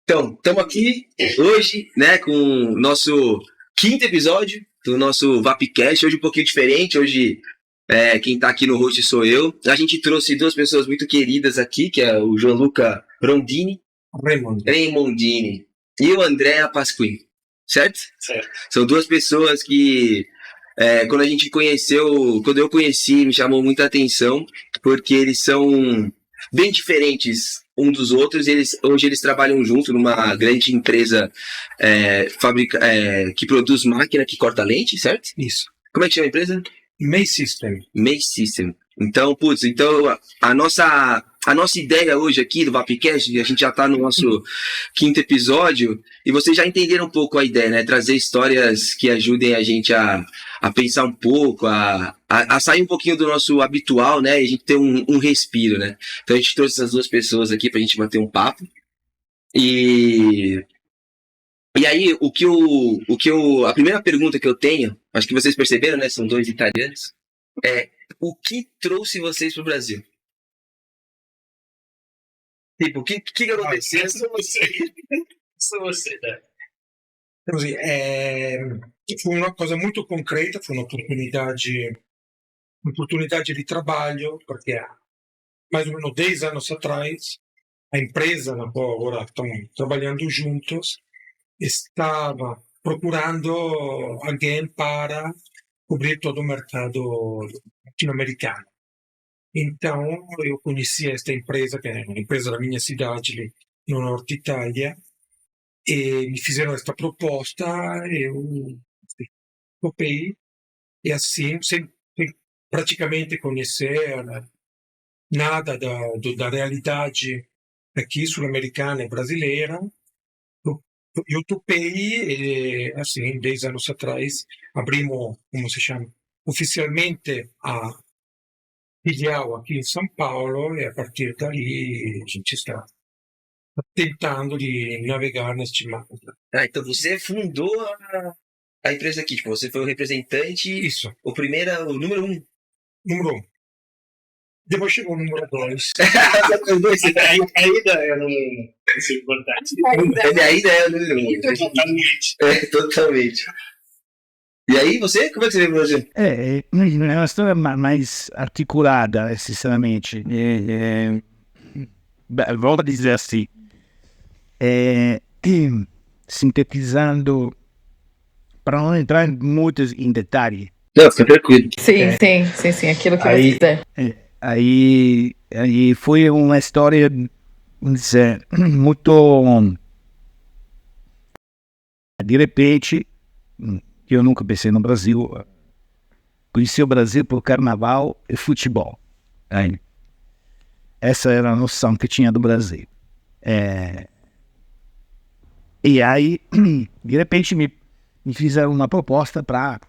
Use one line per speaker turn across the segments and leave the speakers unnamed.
Então, estamos aqui hoje, né, com o nosso quinto episódio do nosso Vapcast. Hoje um pouquinho diferente. Hoje, quem está aqui no host sou eu. A gente trouxe duas pessoas muito queridas aqui, que é o Gianluca Raimondini e o Andrea Pasquim, certo?
Certo.
São duas pessoas que, quando eu conheci, me chamou muita atenção, porque eles são bem diferentes um dos outros. Hoje eles trabalham junto numa grande empresa que produz máquina que corta lente, certo?
Isso.
Como é que chama a empresa?
May System.
Então, a nossa ideia hoje aqui do Vapcast, a gente já está no nosso quinto episódio, e vocês já entenderam um pouco a ideia, né? Trazer histórias que ajudem a gente a pensar um pouco, a sair um pouquinho do nosso habitual, né? E a gente ter um respiro, né? Então a gente trouxe essas duas pessoas aqui pra gente bater um papo. E aí, a primeira pergunta que eu tenho, acho que vocês perceberam, né? São dois italianos. O que trouxe vocês pro Brasil? Tipo, o que aconteceu?
Sou você, né?
Così, fu una cosa molto concreta, fu un'opportunidade di trabalho, perché mais ou menos 10 anos atrás, a empresa na qual agora estamos trabalhando juntos estava procurando alguém para cobrir todo o mercado latino-americano. Então, eu conheci esta empresa, que é uma empresa da minha cidade, no Norte Itália, e mi fizeram esta proposta, eu topei, e assim, sem praticamente conhecer nada da realidade aqui, sul-americana e brasileira, eu topei, e assim, 10 anos atrás, abrimos, como se chama, oficialmente a filial aqui em São Paulo, e a partir dali a gente está tentando de navegar neste mapa.
Então você fundou a empresa aqui, tipo, você foi o representante.
Isso.
O número 1.
Número 1. Depois chegou o número 2.
Ainda é um importante.
Ele ainda é o número 1.
Totalmente.
Totalmente. E aí, você? Como é que você veio pro Brasil?
É uma storia mais articulada, sinceramente. Vou dizer assim, sintetizando, para não entrar muitos em detalhe.
Não, fica tranquilo.
Sim, aquilo que você quiser.
Aí foi uma história, vamos dizer, muito... De repente, eu nunca pensei no Brasil. Conheci o Brasil por carnaval e futebol. Aí, essa era a noção que tinha do Brasil. E aí, de repente, me fizeram uma proposta para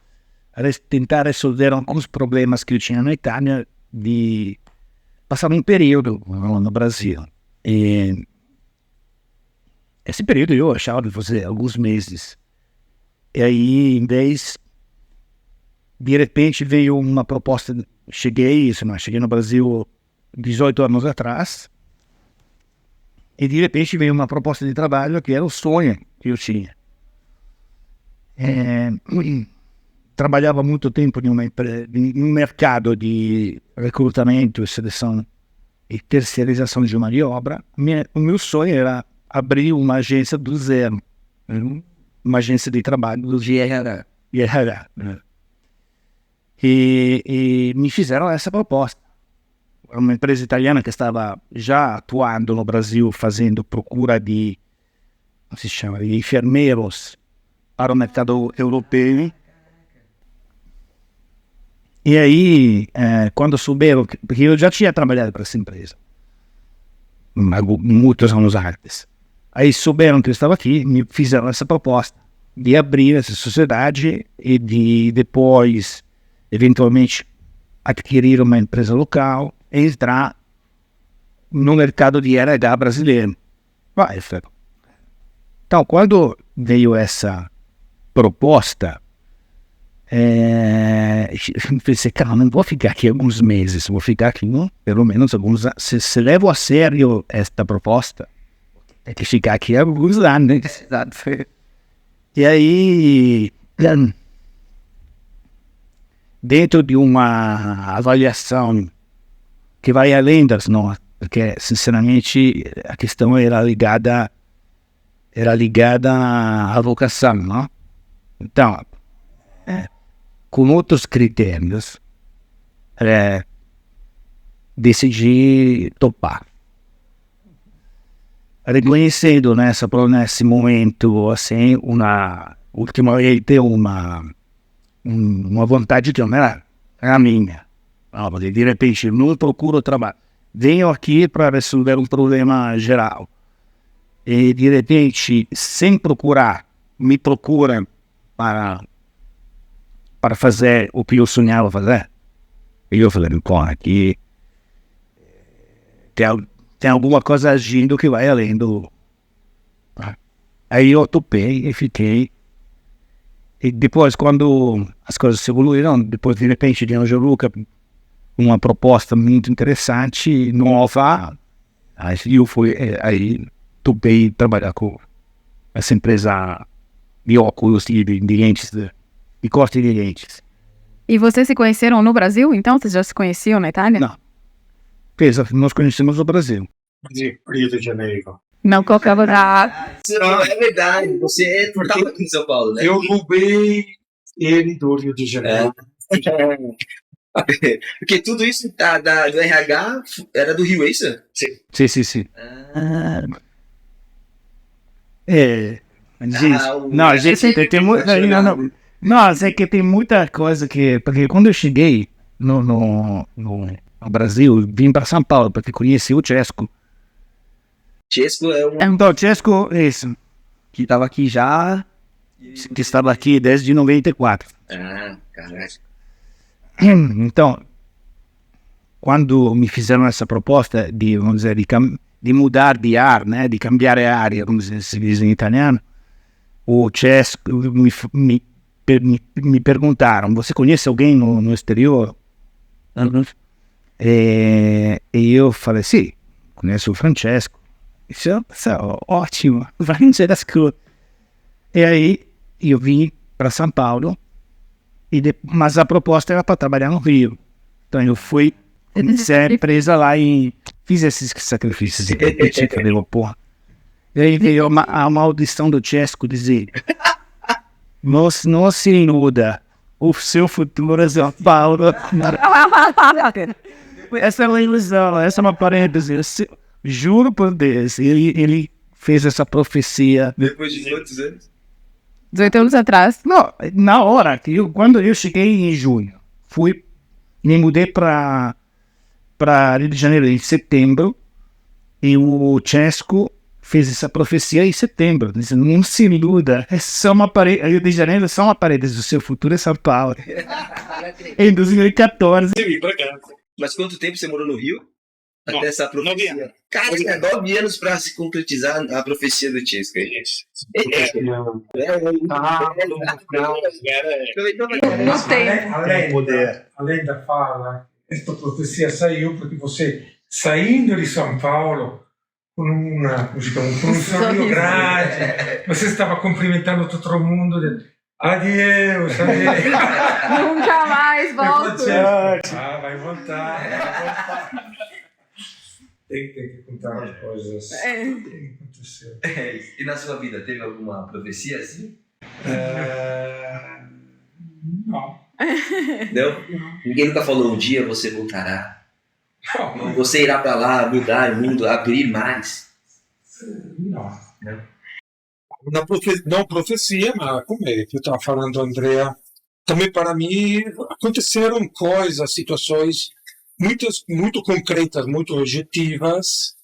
tentar resolver alguns problemas que eu tinha na Itália, de passar um período no Brasil. E esse período eu achava de fazer alguns meses. E aí, de repente veio uma proposta, cheguei no Brasil 18 anos atrás, e de repente veio uma proposta de trabalho que era o sonho que eu tinha. Trabalhava muito tempo em um mercado de recrutamento e seleção e terceirização de mão de obra. O meu sonho era abrir uma agência do zero, uma agência de trabalho do RH. E me fizeram essa proposta. Uma empresa italiana que estava já atuando no Brasil, fazendo procura de enfermeiros para o mercado europeu. E aí, quando souberam, porque eu já tinha trabalhado para essa empresa, muitos anos antes, aí souberam que eu estava aqui, me fizeram essa proposta de abrir essa sociedade e de depois, eventualmente, adquirir uma empresa local e entrar no mercado de RH brasileiro. Então, quando veio essa proposta, pensei, cara, não vou ficar aqui alguns meses, vou ficar aqui pelo menos alguns anos. Se levo a sério esta proposta, tem que ficar aqui alguns anos. E aí, dentro de uma avaliação que vai além das notas, porque, sinceramente, a questão era ligada à vocação, não? Então, com outros critérios, decidi topar. Reconhecendo nesse momento, assim, ultimamente uma vontade que não era a minha. Não, de repente, não procuro trabalho. Venho aqui para resolver um problema geral. E, de repente, sem procurar, me procuram para fazer o que eu sonhava fazer. E eu falei, pô, aqui tem alguma coisa agindo que vai além do... Aí eu topei e fiquei. E depois, quando as coisas se evoluíram, depois de repente de Anjo Luca, uma proposta muito interessante, nova, aí topei trabalhar com essa empresa de óculos e de lentes, de corte de lentes.
E vocês se conheceram no Brasil, então? Vocês já se conheciam na Itália?
Não. Nós conhecemos o Brasil.
Rio de Janeiro.
Não colocava na...
Não, é verdade. Você estava aqui em São Paulo, né?
Eu roubei ele do Rio de Janeiro.
Porque tudo isso do RH era do Rio, é isso?
Sim. Gente, tem muita... Não, é que tem muita coisa que... Porque quando eu cheguei no Brasil, vim para São Paulo, porque conheci o Chesco.
Chesco é um...
Então, Chesco é isso, que estava aqui já, que estava aqui desde 94.
Ah, caraca.
Então, quando me fizeram essa proposta de, vamos dizer, de mudar de ar, né, de cambiar a área, vamos dizer, se diz em italiano, o Chesco me perguntaram, você conhece alguém no exterior? E eu falei, sim, conheço o Francesco. Isso é ótimo, Francesco. E aí eu vim para São Paulo, mas a proposta era para trabalhar no Rio. Então eu fui ser empresa lá e fiz esses sacrifícios. Porra. E aí veio a maldição do Chesco dizer, não se iluda, o seu futuro é São Paulo. Essa é uma ilusão, essa é uma parêntese. Juro por Deus, ele fez essa profecia.
Depois de quantos anos?
18 anos atrás.
Não, na hora, quando eu cheguei em junho, me mudei para Rio de Janeiro em setembro, e o Chesco fez essa profecia em setembro, dizendo, não se iluda, Rio de Janeiro é só uma parede, o seu futuro é São Paulo. Em 2014.
Mas quanto tempo você morou no Rio? Até essa profecia. 9 anos. Cara, 9 anos para se concretizar a profecia do Chesco.
Não tem.
A lenda fala, esta profecia saiu porque você, saindo de São Paulo, com um sorriso grande, você estava cumprimentando todo mundo, adeus.
Nunca mais volto.
Vai voltar. Tem que contar as coisas. Tem que acontecer.
E na sua vida, teve alguma profecia assim?
Não.
Não? Ninguém nunca falou um dia você voltará.
Não.
Você irá para lá, mudar o mundo, abrir mais.
Não. Não profecia, mas como é que eu estava falando, Andrea, também para mim aconteceram coisas, situações muito concretas, muito objetivas,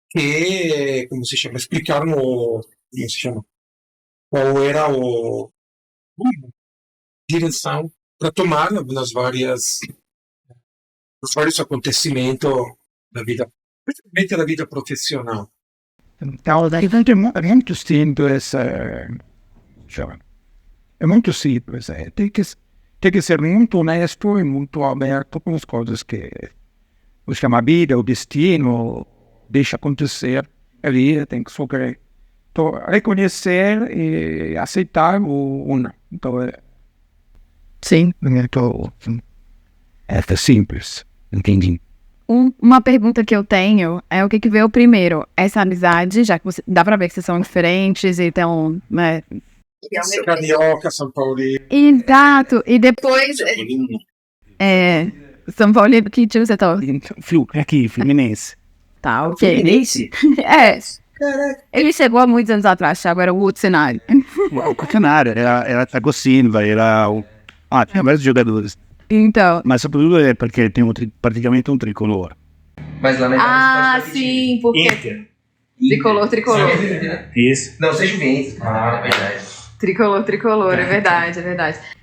que, explicaram qual era a direção para tomar nos vários acontecimentos da vida, principalmente da vida profissional.
Então, é muito simples. É muito simples. Tem que ser muito honesto e muito aberto com as coisas que a vida, o destino deixa acontecer
ali tem que saber reconhecer e aceitar o não. Então,
Sim.
é simples, entendi.
Uma pergunta que eu tenho é o que veio primeiro? Essa amizade, já que dá pra ver que vocês são diferentes, então, né?
Carioca, São Paulo.
Exato. E depois, São Paulo, que time você tá?
Aqui, Fluminense.
Tá, ok. É. Ele chegou há muitos anos atrás, Thiago, era o outro cenário.
O Catanaro, era Thiago Silva, tinha vários jogadores.
Então.
Mas sobretudo é porque ele tem praticamente um tricolor.
Mas lá na Itália você
Sim, porque.
Inter.
Tricolor.
Isso.
Não, você é Juventus. Ah, é verdade.
Tricolor, é verdade.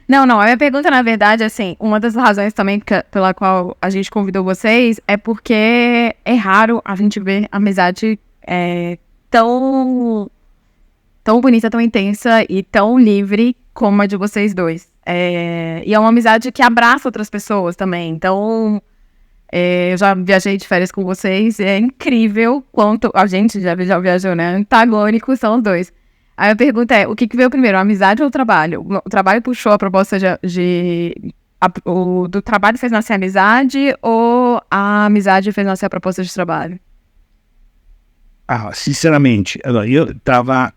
Não, a minha pergunta, na verdade, assim, uma das razões também pela qual a gente convidou vocês é porque é raro a gente ver amizade tão bonita, tão intensa e tão livre como a de vocês dois. E é uma amizade que abraça outras pessoas também. Então, eu já viajei de férias com vocês e é incrível quanto a gente já viajou, né? Antagônicos são os dois. Aí a pergunta é, o que veio primeiro, a amizade ou o trabalho? O trabalho puxou a proposta do trabalho fez nascer a amizade ou a amizade fez nascer a proposta de trabalho?
Sinceramente, eu estava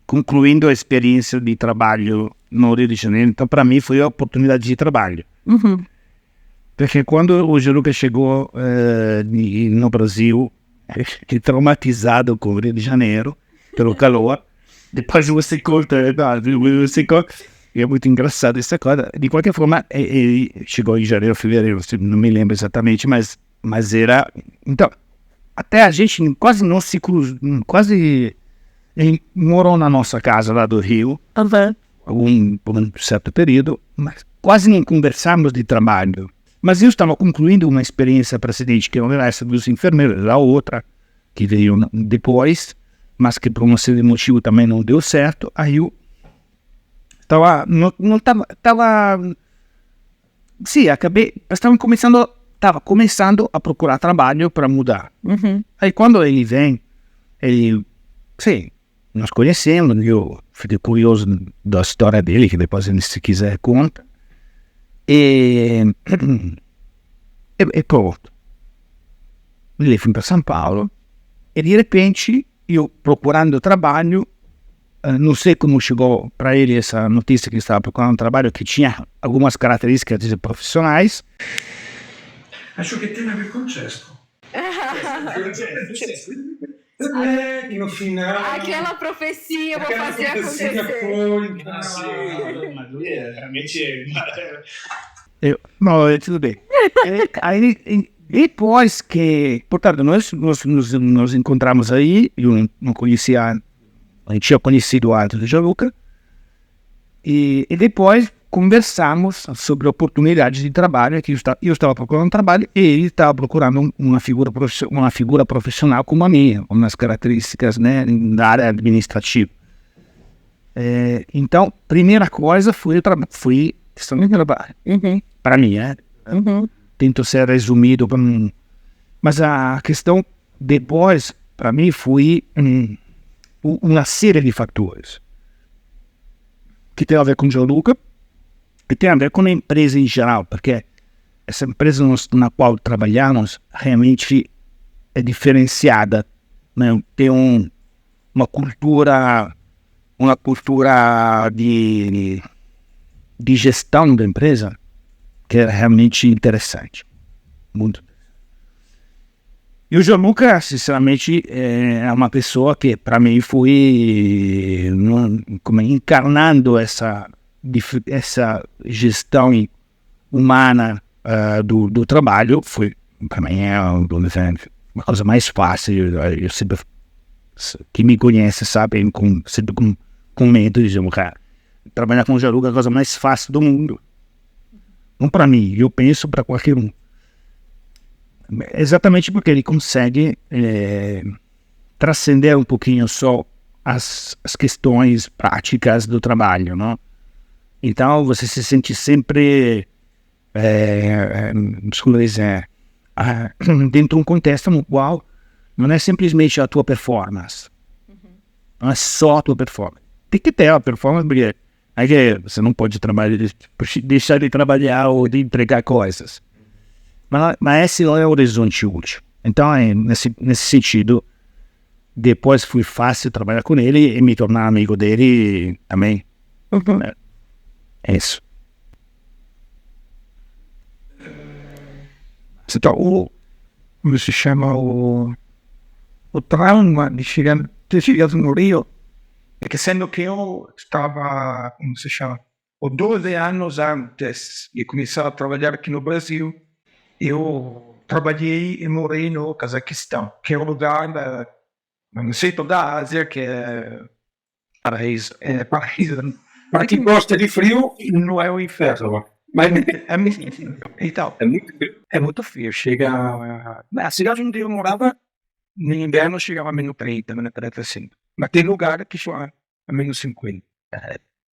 concluindo a experiência de trabalho no Rio de Janeiro, então para mim foi a oportunidade de trabalho.
Uhum.
Porque quando o Gianluca chegou no Brasil, traumatizado com o Rio de Janeiro, pelo calor, depois você conta, é muito engraçado essa coisa. De qualquer forma, ele chegou em janeiro, fevereiro, não me lembro exatamente, mas era... Então, até a gente quase não se cruzou, ele morou na nossa casa lá do Rio, por um certo período, mas quase nem conversamos de trabalho. Mas eu estava concluindo uma experiência precedente, que era essa dos enfermeiros, a outra, que veio depois, mas que por um certo motivo também não deu certo. Aí eu estava começando a procurar trabalho para mudar.
Uhum.
Aí quando ele vem, nós conhecemos, eu fiquei curioso da história dele, que depois ele, se quiser, conta. E pronto. Ele foi para São Paulo e de repente eu procurando trabalho, não sei como chegou para ele essa notícia que ele estava procurando trabalho, que tinha algumas características profissionais.
Acho que tem a ver com Cesco. No final.
Aquela profecia, vou
Aquela
fazer
profecia
acontecer.
foi.
Realmente
Tudo bem. Aí, depois que, portanto, nós nos encontramos aí, eu não conhecia, a gente tinha conhecido antes do Gianluca, e depois conversamos sobre oportunidades de trabalho, que eu estava procurando trabalho e ele estava procurando uma figura profissional como a minha, com umas características, né, da área administrativa. Então, primeira coisa foi questão de trabalho.
Uhum.
Para mim,
Uhum.
tento ser resumido, mas a questão depois, para mim, foi uma série de fatores que tem a ver com o Gianluca, que tem a ver com a empresa em geral, porque essa empresa na qual trabalhamos realmente é diferenciada, né? Tem uma cultura de gestão da empresa que é realmente interessante, muito. E o Gianluca, sinceramente, é uma pessoa que para mim foi encarnando essa gestão humana do trabalho. Foi, para mim, uma coisa mais fácil. Eu sempre, quem me conhece sabe, sempre com medo de dizer, cara, trabalhar com o Gianluca é a coisa mais fácil do mundo. Não para mim, eu penso para qualquer um. Exatamente porque ele consegue transcender um pouquinho só as questões práticas do trabalho, não? Então você se sente sempre dentro de um contexto no qual não é simplesmente a tua performance. Não é só a tua performance. Tem que ter a performance, porque aí você não pode deixar de trabalhar ou de entregar coisas. Mas esse não é o horizonte último. Então, nesse sentido, depois foi fácil trabalhar com ele e me tornar amigo dele também. É isso. Então, come si chiama o trauma di ter chegado no Rio, é que sendo que eu estava, como se chama, 12 anos antes de começar a trabalhar aqui no Brasil, eu trabalhei e morei no Cazaquistão, que é um lugar no centro da Ásia, que é paraíso.
Para quem gosta de frio, não é o inferno. Mas
Então,
frio.
é muito frio. Chega. A cidade onde eu morava, no inverno chegava a menos 30, menos 35. Mas tem lugar que chega a menos 50.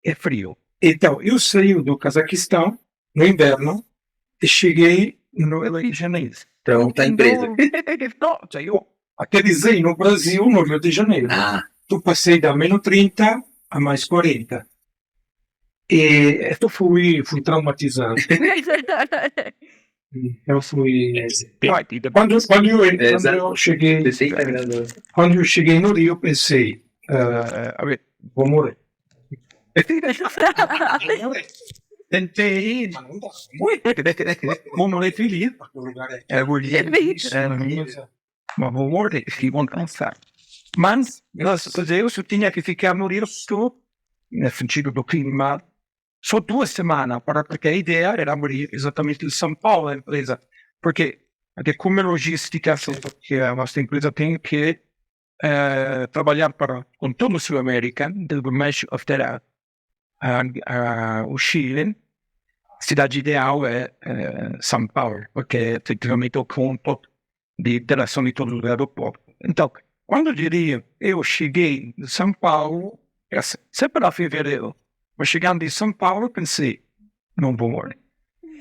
É frio.
Então, eu saí do Cazaquistão no inverno e cheguei
No Rio de Janeiro.
Então, tá empresa.
Não, eu
aterrissei no Brasil, no Rio de Janeiro. Eu passei da menos 30 a mais 40. E eu fui traumatizado. Eu fui. Quando eu cheguei no Rio, eu pensei, vou morrer.
tentei. Vou morrer feliz. Mas vou morrer e vou cansar. Mas, graças a Deus, eu tinha que ficar no Rio Sul, no sentido do clima, só 2 semanas, porque a ideia era morir exatamente em São Paulo, a empresa. Porque como logística, que a nossa empresa tem que trabalhar com toda a Sul-América, do México até o Chile. A cidade ideal é São Paulo, porque é efetivamente o ponto de interação de todos os aeroportos. Então, quando eu cheguei em São Paulo, sempre a fevereiro, mas chegando em São Paulo, pensei, não vou morrer.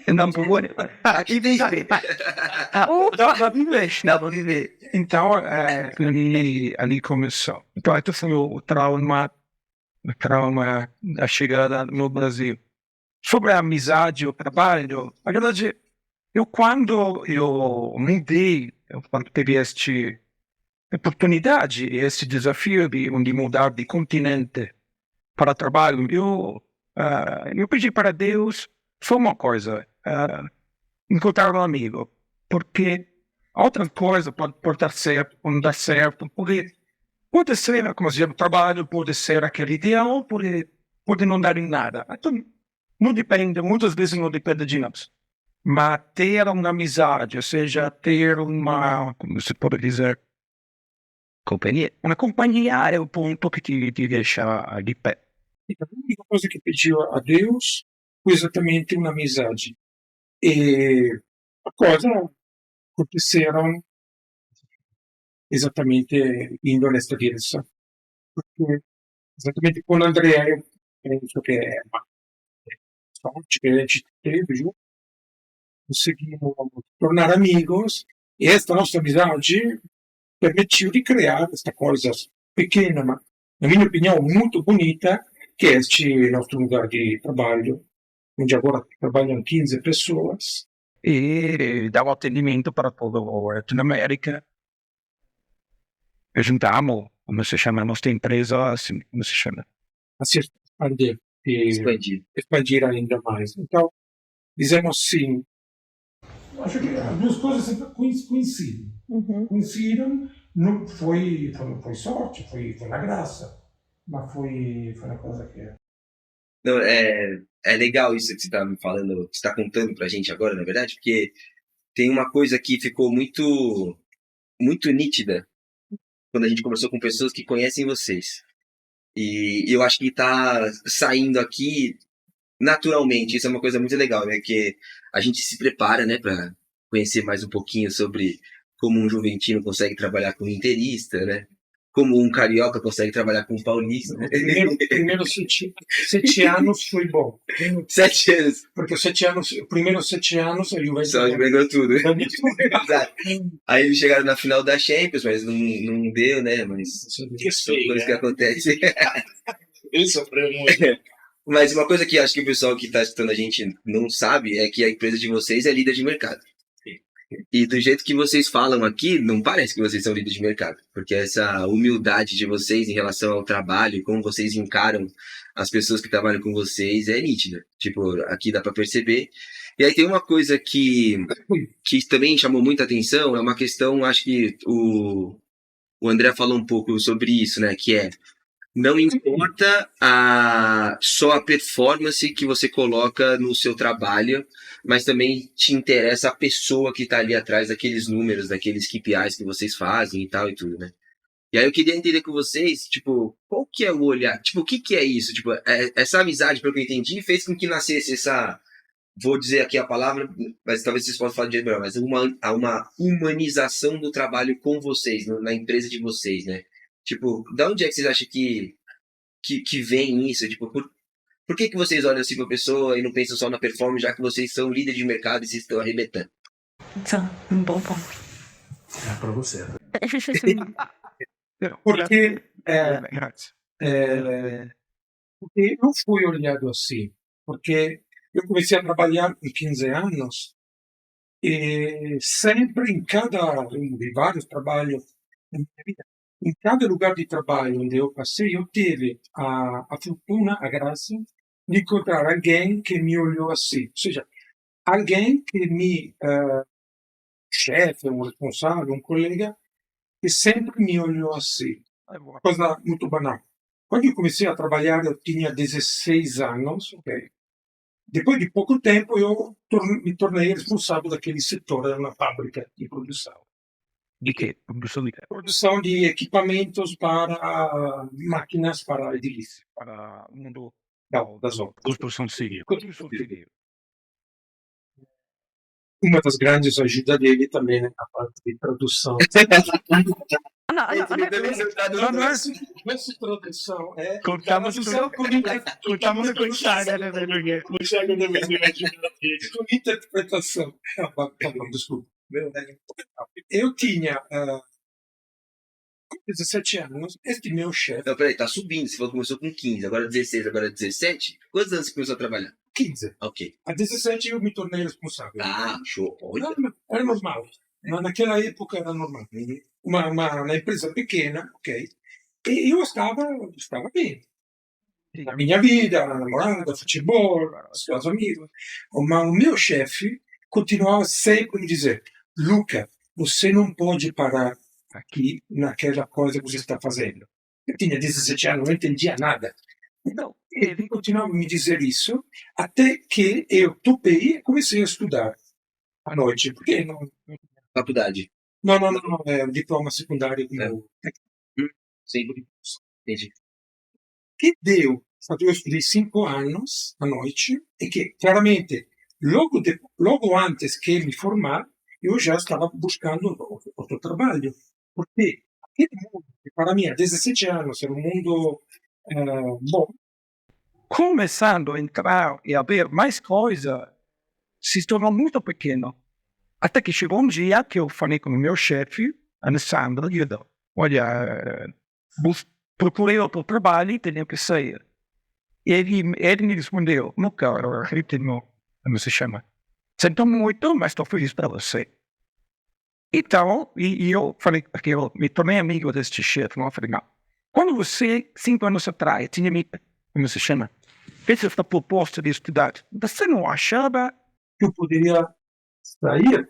Não vou morrer. Então, ali começou. Então, esse foi o trauma da chegada no Brasil. Sobre a amizade e o trabalho, na verdade, quando eu mudei, quando teve esta oportunidade, este desafio de mudar de continente para trabalho, eu pedi para Deus só uma coisa, encontrar um amigo, porque outra coisa pode dar certo, pode dar certo, pode ser, como se chama, trabalho, pode ser aquele ideal, pode não dar em nada. Então, não depende, muitas vezes não depende de nós. Mas ter uma amizade, ou seja, ter como se pode dizer, companhia. Uma companhia é o ponto que te deixa de pé.
Então, a única coisa que pediu a Deus foi exatamente uma amizade. E a coisa aconteceram exatamente indo nesta direção. Porque exatamente com o André, eu penso que é uma sorte que a gente teve junto. Conseguimos tornar amigos e esta nossa amizade permitiu de criar esta coisa pequena, mas, na minha opinião, muito bonita, que é este nosso lugar de trabalho, onde agora trabalham 15 pessoas.
E dá um atendimento para toda a Latinoamérica. Juntamos, como se chama a nossa empresa, assim, como se chama?
A se expandir. Expandir ainda mais. Então, dizemos sim. Acho que as duas coisas sempre coincidem. Coincidiram, não foi sorte, foi na graça, mas foi uma coisa que é.
Não, é legal isso que você está me falando, que você está contando pra gente agora, na verdade, porque tem uma coisa que ficou muito, muito nítida quando a gente conversou com pessoas que conhecem vocês. E eu acho que está saindo aqui naturalmente. Isso é uma coisa muito legal, né? Que a gente se prepara, né, para conhecer mais um pouquinho sobre como um juventino consegue trabalhar com um interista, né? como um carioca consegue trabalhar com um paulista.
Primeiro 7 anos foi bom.
7 anos.
Porque os primeiros 7 anos a Juventus
Só ganhou tudo.
ganhou tudo.
Exato. Aí eles chegaram na final da Champions, mas não deu, né? Mas
Que
são
feio,
coisas que
né?
acontecem.
Ele sofreu muito.
Mas uma coisa que acho que o pessoal que está escutando a gente não sabe é que a empresa de vocês é líder de mercado. E do jeito que vocês falam aqui, não parece que vocês são líderes de mercado. Porque essa humildade de vocês em relação ao trabalho e como vocês encaram as pessoas que trabalham com vocês é nítida. Tipo, aqui dá para perceber. E aí tem uma coisa que também chamou muita atenção, é uma questão, acho que o André falou um pouco sobre isso, né? Que é, não importa só a performance que você coloca no seu trabalho, mas também te interessa a pessoa que está ali atrás daqueles números, daqueles KPIs que vocês fazem e tal e tudo, né? E aí eu queria entender com vocês, tipo, qual que é o olhar? Tipo, o que que é isso? Tipo, essa amizade, pelo que eu entendi, fez com que nascesse essa, vou dizer aqui a palavra, mas talvez vocês possam falar de jeito melhor, mas uma humanização do trabalho com vocês, na empresa de vocês, né? Tipo, da onde é que vocês acham que vem isso? Tipo, por que vocês olham assim pra pessoa e não pensam só na performance, já que vocês são líderes de mercado e vocês estão arrebentando?
Um bom ponto.
É pra você.
Porque porque eu fui olhado assim. Porque eu comecei a trabalhar com 15 anos e sempre em vários trabalhos, em cada lugar de trabalho onde eu passei, eu tive a fortuna, a graça de encontrar alguém que me olhou assim. Ou seja, alguém que chefe, um responsável, um colega, que sempre me olhou assim. Coisa muito banal. Quando eu comecei a trabalhar, eu tinha 16 anos, ok? Depois de pouco tempo, eu me tornei responsável daquele setor, era uma fábrica de produção.
De quê? Produção de quê?
Produção de equipamentos para máquinas para a edilícia.
Para o mundo
Não, das obras.
construção civil. Construção civil.
Uma das grandes ajudas dele também é a parte de produção. Essa produção é...
Contamos com Chaga, né, velho?
O Thiago também se mete
com interpretação. Desculpa. Eu tinha 17 anos, este meu chefe,
Não, peraí, tá subindo. Você falou que começou com 15, agora 16, agora 17. Quantos anos você começou a trabalhar?
15.
Ok.
A 17 eu me tornei responsável.
Ah, show. Olha.
Era normal. Naquela época era normal. Uma empresa pequena, ok? E eu estava bem. Na minha vida, na namorada, futebol, os meus amigos. Mas o meu chefe continuava sempre a me dizer: Luca, você não pode parar aqui naquela coisa que você está fazendo. Eu tinha 17 anos, não entendia nada. Então, ele continuava a me dizer isso, até que eu topei e comecei a estudar à noite. Porque não...
Faculdade.
Não, é diploma secundário.
Sim, entendi.
Que deu, eu estudei 5 anos à noite, e que, claramente, logo antes que me formar, eu já estava buscando outro trabalho. Porque aquele mundo, que para mim, há 17 anos, era um mundo bom.
Começando a entrar e a ver mais coisa, se tornou muito pequeno. Até que chegou um dia que eu falei com o meu chefe, Alessandro, e eu disse: olha, procurei outro trabalho e tenho que sair. E ele me respondeu: não, cara, ritmo, como se chama? Sinto muito, mas estou feliz para você. Então, e eu falei, porque eu me tornei amigo deste chefe, eu falei: não, quando você, 5 anos atrás, tinha me, como se chama, fez esta proposta de estudar, você não achava
que eu poderia sair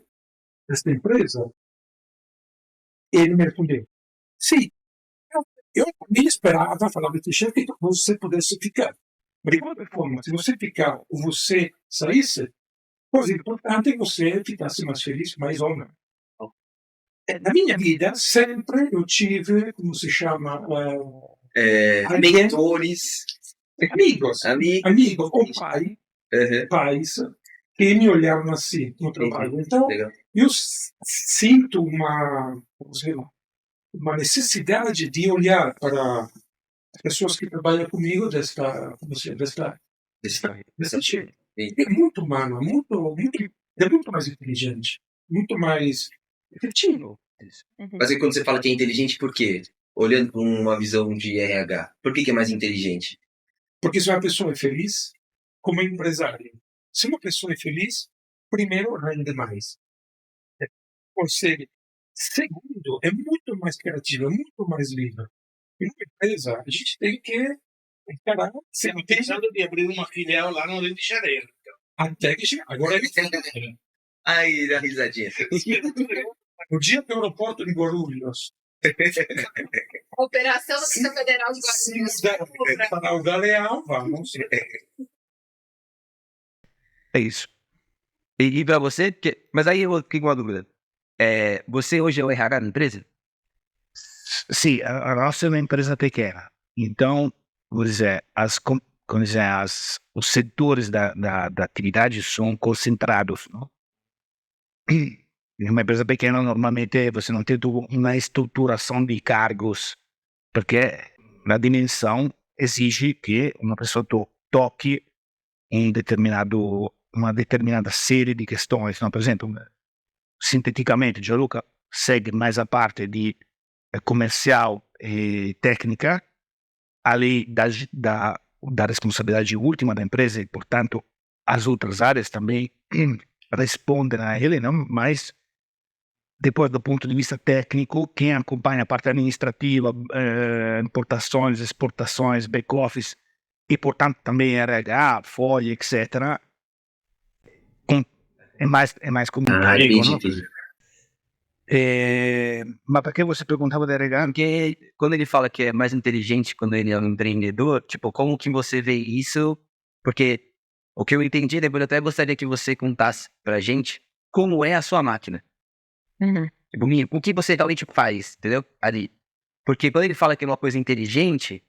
desta empresa? Ele me respondeu: sim. Eu nem esperava falar para o chefe que você pudesse ficar. Mas, de qualquer forma, se você ficar ou você saísse, coisa importante é que você ficasse mais feliz, mais homem. Na minha vida, sempre eu tive, como se chama,
mentores,
amigos ou pais, que me olharam assim no trabalho. Então,
legal.
eu sinto uma necessidade de olhar para as pessoas que trabalham comigo desse tipo. É muito humano, é muito mais inteligente, muito mais efetivo.
Mas aí quando você fala que é inteligente, por quê? Olhando com uma visão de RH, por que é mais inteligente?
Porque se uma pessoa é feliz, como empresário, se uma pessoa é feliz, primeiro rende mais. Por ser segundo, é muito mais criativo, é muito mais livre. E numa empresa, a gente tem que encarar,
Você não pensando de abrir uma filial lá no Rio de Janeiro.
até que chegar. Agora,
Aí, a risadinha.
no dia que o aeroporto de Guarulhos
Operação da
Sim.
Polícia Federal de Guarulhos.
para o Galeão, vamos.
É isso. E pra você, mas aí eu fico com uma dúvida. Você hoje é o RH da empresa?
Sim, a nossa é uma empresa pequena. Então, vou dizer, os setores da atividade são concentrados. Não? Em uma empresa pequena, normalmente, você não tem uma estruturação de cargos, porque a dimensão exige que uma pessoa toque uma determinada série de questões. Não? Por exemplo, sinteticamente, Gianluca segue mais a parte de comercial e técnica, além da responsabilidade última da empresa e, portanto, as outras áreas também respondem a ele, não? Mas depois, do ponto de vista técnico, quem acompanha a parte administrativa, importações, exportações, back-office e, portanto, também RH, folha, etc., é mais comunitário.
Entendi.
Mas para que você perguntava de RH?
Porque quando ele fala que é mais inteligente quando ele é um empreendedor, tipo, como que você vê isso? Porque o que eu entendi, depois eu até gostaria que você contasse pra gente como é a sua máquina. Tipo, o que você realmente faz, entendeu? Ali. Porque quando ele fala que é uma coisa inteligente,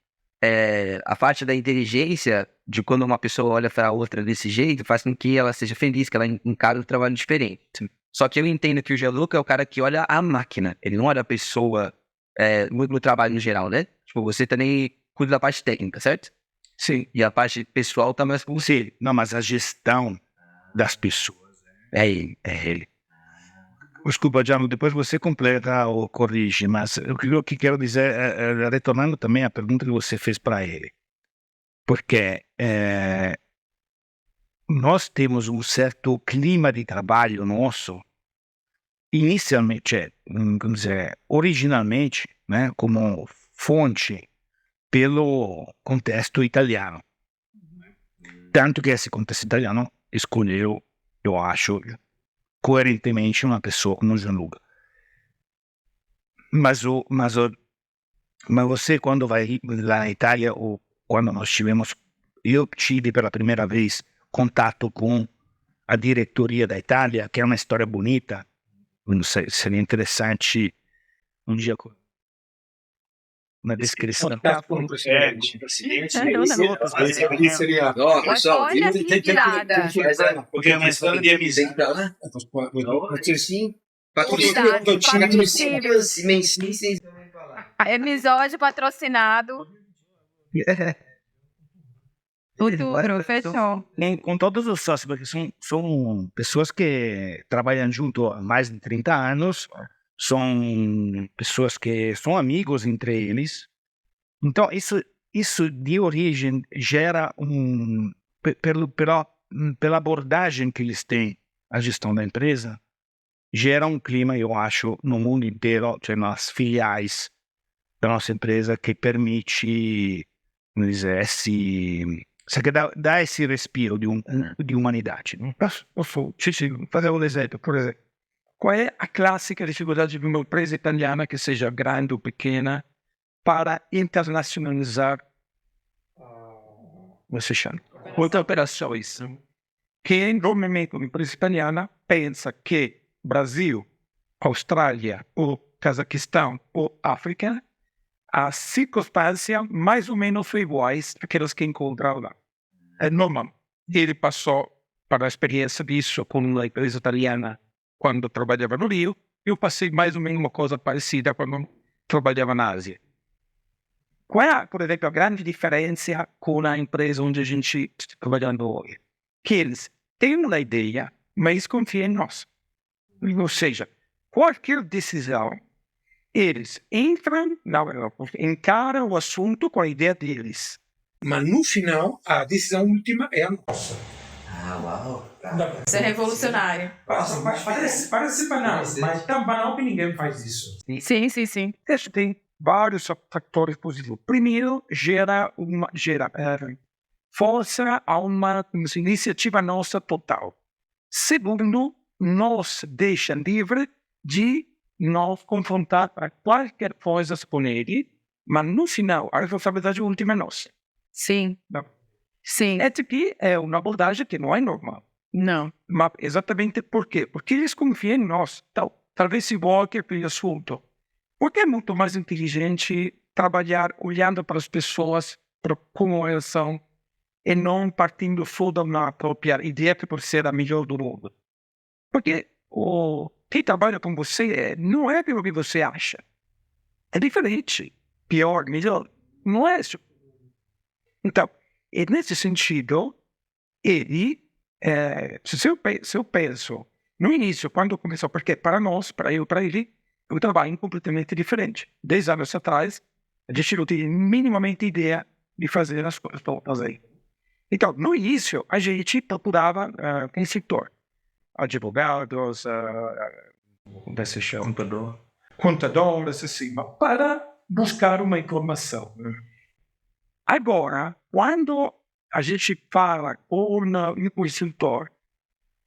a parte da inteligência de quando uma pessoa olha pra outra desse jeito faz com que ela seja feliz, que ela encare o trabalho diferente. Só que eu entendo que o Gianluca é o cara que olha a máquina, ele não olha a pessoa no trabalho no geral, né? Tipo, você também cuida da parte técnica, certo?
Sim.
E a parte pessoal tá mais com você.
Sim. Não, mas a gestão das pessoas
É ele.
é ele. Desculpa, Gianluca, depois você completa ou corrige, mas o que quero dizer, retornando também à pergunta que você fez para ele, porque nós temos um certo clima de trabalho nosso, inicialmente, vamos dizer, originalmente, né, como fonte pelo contexto italiano. Tanto que esse contexto italiano escolheu, eu acho, coerentemente uma pessoa como Gianluca. Mas você, quando vai lá na Itália, ou quando eu tive pela primeira vez contato com a diretoria da Itália, que é uma história bonita, não sei, seria interessante um dia uma descrição.
Com o presidente.
Seria.
Ó, pessoal,
Olha que virada.
Porque é uma história de amizade.
Tem pra lá?
Sim.
Patrocínios imensos.
Episódio patrocinado. Futuro, fechou.
Com todos os sócios, porque são pessoas que trabalham junto há mais de 30 anos, são pessoas que são amigos entre eles. Então, isso de origem gera pela abordagem que eles têm à gestão da empresa, gera um clima, eu acho, no mundo inteiro, cioè nas filiais da nossa empresa, que permite, vamos dizer, dá esse respiro de humanidade. Não?
Posso fazer um exemplo, por exemplo. Qual é a clássica dificuldade de uma empresa italiana, que seja grande ou pequena, para internacionalizar muitas operações? Que normalmente uma empresa italiana pensa que Brasil, Austrália, ou Cazaquistão, ou África, as circunstâncias mais ou menos são iguais àquelas que encontram lá. É normal. Ele passou para a experiência disso com uma empresa italiana quando trabalhava no Rio. Eu passei mais ou menos uma coisa parecida quando trabalhava na Ásia. Qual é, por exemplo, a grande diferença com a empresa onde a gente está trabalhando hoje? Que eles têm uma ideia, mas confiam em nós. Ou seja, qualquer decisão, eles entram, encaram o assunto com a ideia deles.
Ma no final, a decisão última é a nossa.
Isso é revolucionário.
Parece banal, mas tão banal que ninguém faz isso.
Sim, sim, sim.
Isso tem vários fatores positivos. Primeiro, gera força a uma iniciativa nossa total. Segundo, nos deixa livre de nos confrontar para qualquer coisa com ele, mas no final, a responsabilidade última é nossa.
Sim.
Não.
Sim.
Essa aqui é uma abordagem que não é normal.
Não.
Mas exatamente por quê? Porque eles confiam em nós. Então, talvez se voltem para o assunto. Porque é muito mais inteligente trabalhar olhando para as pessoas, para como elas são, e não partindo só da uma própria ideia que por ser a melhor do mundo. Porque quem trabalha com você não é aquilo que você acha. É diferente. Pior, melhor. Não é isso. Então, e nesse sentido, ele, se eu penso, no início, quando começou, porque para nós, para eu, para ele, o trabalho é completamente diferente. 10 anos atrás, a gente não tinha minimamente ideia de fazer as coisas para fazer. Então, no início, a gente procurava em setor. Advogados, como se chama? Contadores, assim, para buscar uma informação. Agora, quando a gente fala com o setor,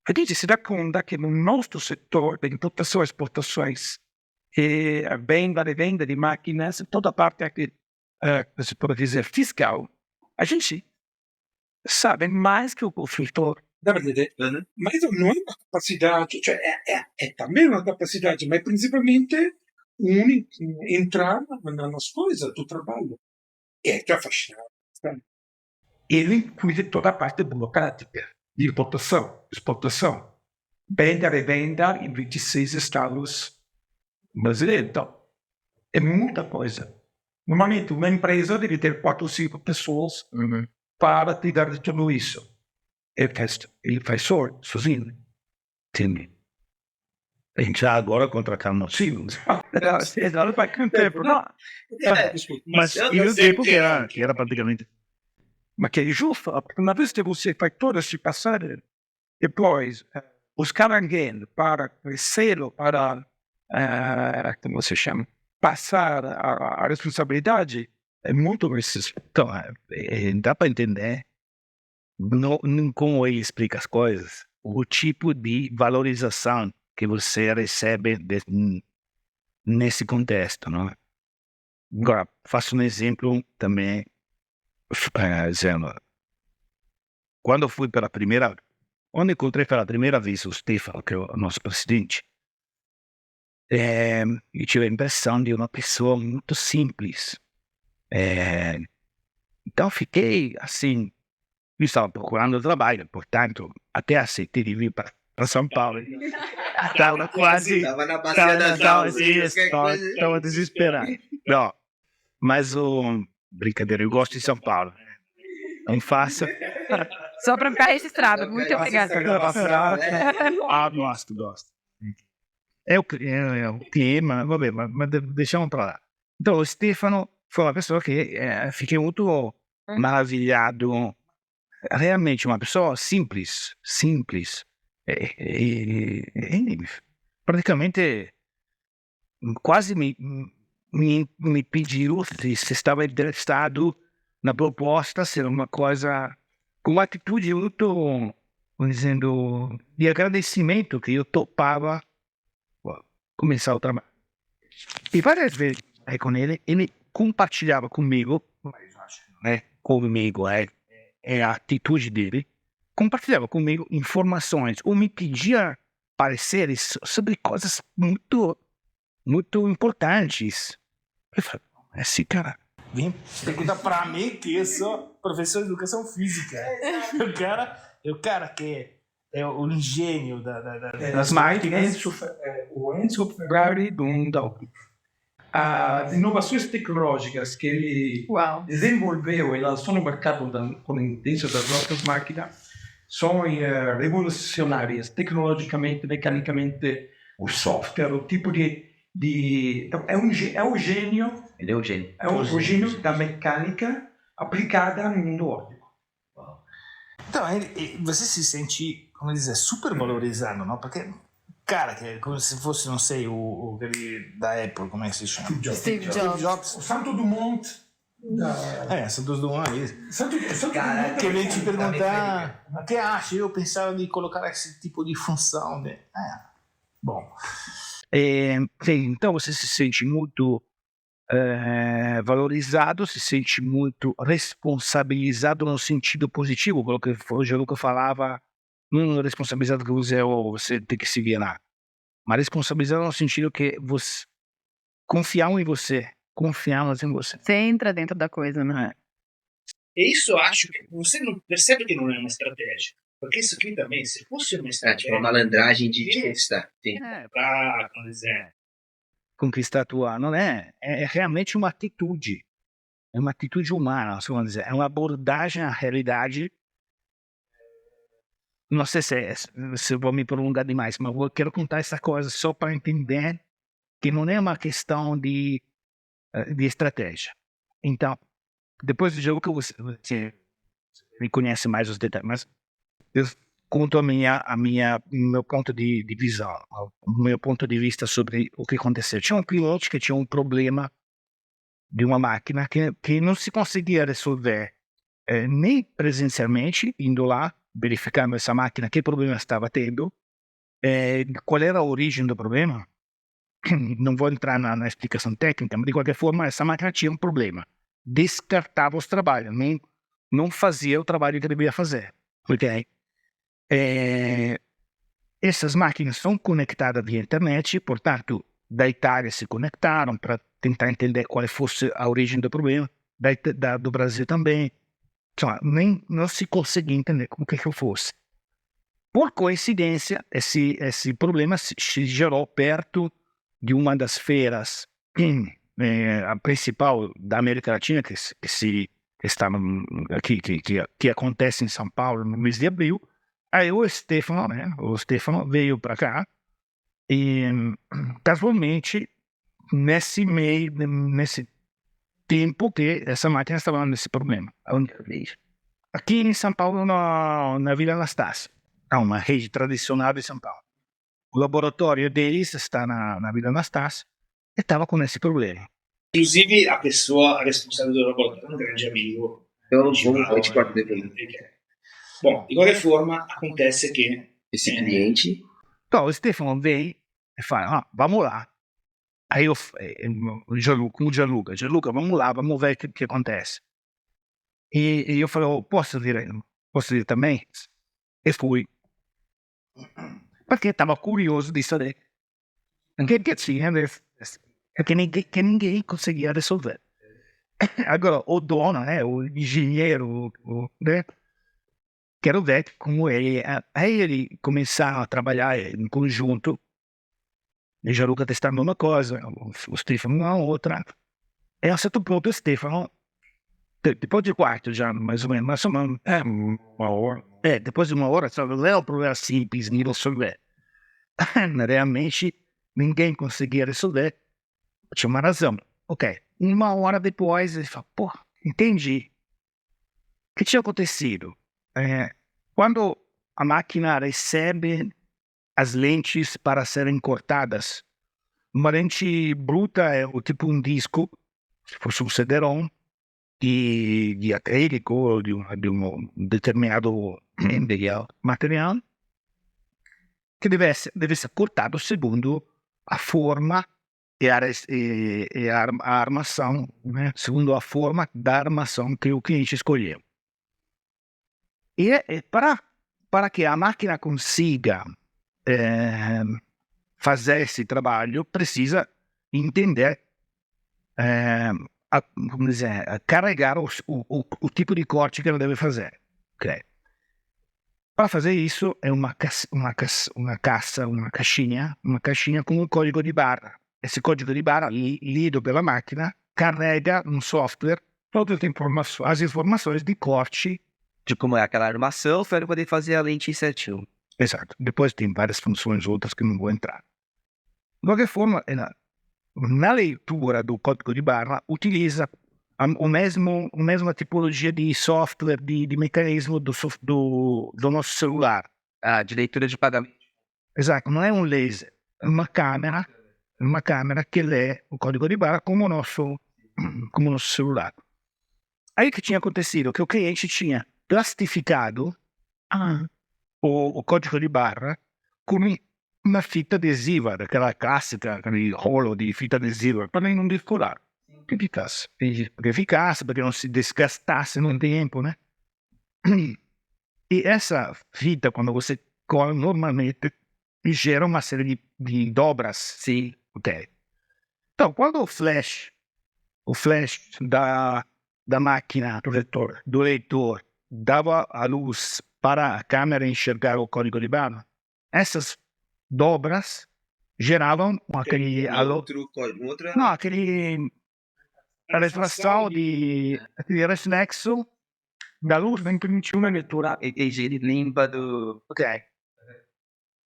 a gente se dá conta que no nosso setor de importação e exportações, e a venda de máquinas, toda a parte aqui, se pode dizer, fiscal, a gente sabe mais que o consultor.
Da verdade, mas não é uma capacidade, cioè é também uma capacidade, mas principalmente entrar nas coisas do trabalho. É que é fascinante.
Ele inclui toda a parte burocrática, de importação, exportação, venda e revenda em 26 estados brasileiros. Então, é muita coisa. Normalmente, uma empresa deve ter 4 ou 5 pessoas para cuidar de tudo isso. Ele faz sozinho. Entende?
A gente já agora contratando o Silvio.
Ela vai com o tempo. Não.
Mas e o tempo que era praticamente.
Mas que é justo, porque uma vez que você faz todo esse passado, depois buscar alguém para crescê-lo, para, como se chama, passar a responsabilidade, é muito preciso.
Então, dá para entender como ele explica as coisas, o tipo de valorização que você recebe nesse contexto, não é? Agora, faço um exemplo também, dizendo, quando eu fui quando encontrei pela primeira vez o Stefano, que é o nosso presidente, eu tive a impressão de uma pessoa muito simples. Então fiquei assim, eu estava procurando trabalho, portanto, até aceitei de vir para São Paulo. Estava quase.
Tava na bacia das almas.
Estava desesperado. Não, mas brincadeira, eu gosto de São Paulo. Não faça.
Só para ficar registrado. Muito obrigada.
Gosto. É o clima, mas deixamos para lá. Então, o Stefano foi uma pessoa que fiquei muito maravilhado. Realmente uma pessoa simples. Praticamente quase me pediu se estava interessado na proposta, ser uma coisa com uma atitude muito, dizendo, de agradecimento que eu topava começar o trabalho. E várias vezes com ele compartilhava comigo, é a atitude dele, compartilhava comigo informações ou me pedia pareceres sobre coisas muito, muito importantes. Eu falei, esse cara...
Vem pergunta pra mim que eu sou professor de educação física. O cara que é o gênio das máquinas.
O Enzo Ferrari do mundo. as inovações tecnológicas que ele
Uau.
desenvolveu e lançou no mercado dentro das nossas máquinas são revolucionárias tecnologicamente, mecanicamente, o software, o tipo de então, é o gênio,
Ele é o gênio.
é o gênio da mecânica aplicada no mundo óptico.
Então, você se sente, como dizer, super valorizado, não? Porque, cara, que é como se fosse, não sei, aquele da Apple, como é que se chama?
Steve Jobs.
O Santo Dumont
Santos Dumont, isso.
Santo
Cara,
Dumont
Que eu ia te
Tá
perguntar, o que acha? Eu pensava de colocar esse tipo de função. Bom,
Sim, então você se sente muito valorizado, se sente muito responsabilizado no sentido positivo, pelo que o Gianluca falava, não responsabilizado que você tem que se virar, mas responsabilizado no sentido que você confiamos em você, confiamos em você.
Você entra dentro da coisa, né?
e isso eu acho que você não percebe que não é uma estratégia. Porque isso aqui também, se fosse uma
Tipo,
estratégia
uma malandragem de conquistar. Sim.
para, como dizer,
Conquistar a tua, não é realmente uma atitude, é uma atitude humana, vamos dizer, é uma abordagem à realidade. Não sei se eu vou me prolongar demais, mas eu quero contar essa coisa só para entender que não é uma questão de estratégia. Então, depois do jogo que você me conhece mais os detalhes, mas eu conto meu ponto de visão, o meu ponto de vista sobre o que aconteceu. Tinha um cliente que tinha um problema de uma máquina que não se conseguia resolver nem presencialmente, indo lá, verificando essa máquina, que problema estava tendo, qual era a origem do problema. Não vou entrar na explicação técnica, mas de qualquer forma, essa máquina tinha um problema. Descartava os trabalhos, não fazia o trabalho que devia fazer. Ok? Essas máquinas são conectadas via internet, portanto, da Itália se conectaram para tentar entender qual fosse a origem do problema, do Brasil também. Insomma, não se conseguia entender como que fosse. Por coincidência, esse problema se gerou perto de uma das feiras, a principal da América Latina, que acontece em São Paulo no mês de abril. Aí o Stefano veio para cá e, casualmente, nesse tempo que essa máquina estava nesse problema. Aqui em São Paulo, na Vila Anastácio, uma rede tradicional de São Paulo. O laboratório deles está na Vila Anastácio e estava com esse problema.
inclusive a pessoa, a responsável do laboratório, é um grande amigo.
Então,
de
vamos,
Mauro,
eu te corto depois.
Bom, de qualquer forma, acontece que
Esse cliente.
Então, o Stefano vem e fala, vamos lá. Aí com o Gianluca, vamos lá, vamos ver o que acontece. E eu falei, posso ir também? E fui. Perché estava curioso di sapere che tinha, che ninguém conseguia resolver. Agora, o dono, o engenheiro, né? Quero ver como ele... Aí ele começaram a trabalhar em conjunto. E Gianluca testando uma coisa, o Stefano uma outra. E a un certo punto o Stefano, depois de quarto já, mais ou menos, uma hora. Depois de uma hora, sabe, não é um problema simples de resolver. Realmente, ninguém conseguia resolver. Tinha uma razão. Ok. Uma hora depois, ele fala, entendi. O que tinha acontecido? Quando a máquina recebe as lentes para serem cortadas, uma lente bruta é o tipo um disco, se fosse um CD-ROM, de acrílico ou de um determinado material, que deve ser cortado segundo a forma e a armação, né? Segundo a forma da armação que o cliente escolheu. E para que a máquina consiga fazer esse trabalho, precisa entender, carregar o tipo de corte que ela deve fazer. Okay. Para fazer isso, é uma caixinha com um código de barra. esse código de barra lido pela máquina carrega no software todas as informações de corte.
De como é aquela armação, para poder fazer a lente certinho.
Exato. Depois tem várias funções outras que não vou entrar. De qualquer forma, na leitura do código de barra, utiliza a mesma tipologia de software, de mecanismo do nosso celular.
Ah, de leitura de pagamento.
Exato. Não é um laser. É uma câmera que lê o código de barra como o nosso celular. Aí o que tinha acontecido? Que o cliente tinha plastificado o código de barra com uma fita adesiva, daquela clássica, aquele rolo de fita adesiva, para não descolar. Que ficasse, porque não se desgastasse no tempo, né? E essa fita, quando você cola, normalmente gera uma série de dobras.
Sim.
Ok. Então, quando o flash da máquina do leitor dava a luz para a câmera enxergar o código de barra, essas dobras geravam aquele a reflexão aquele reflexo da luz não permitiu uma leitura
limpa do...
ok.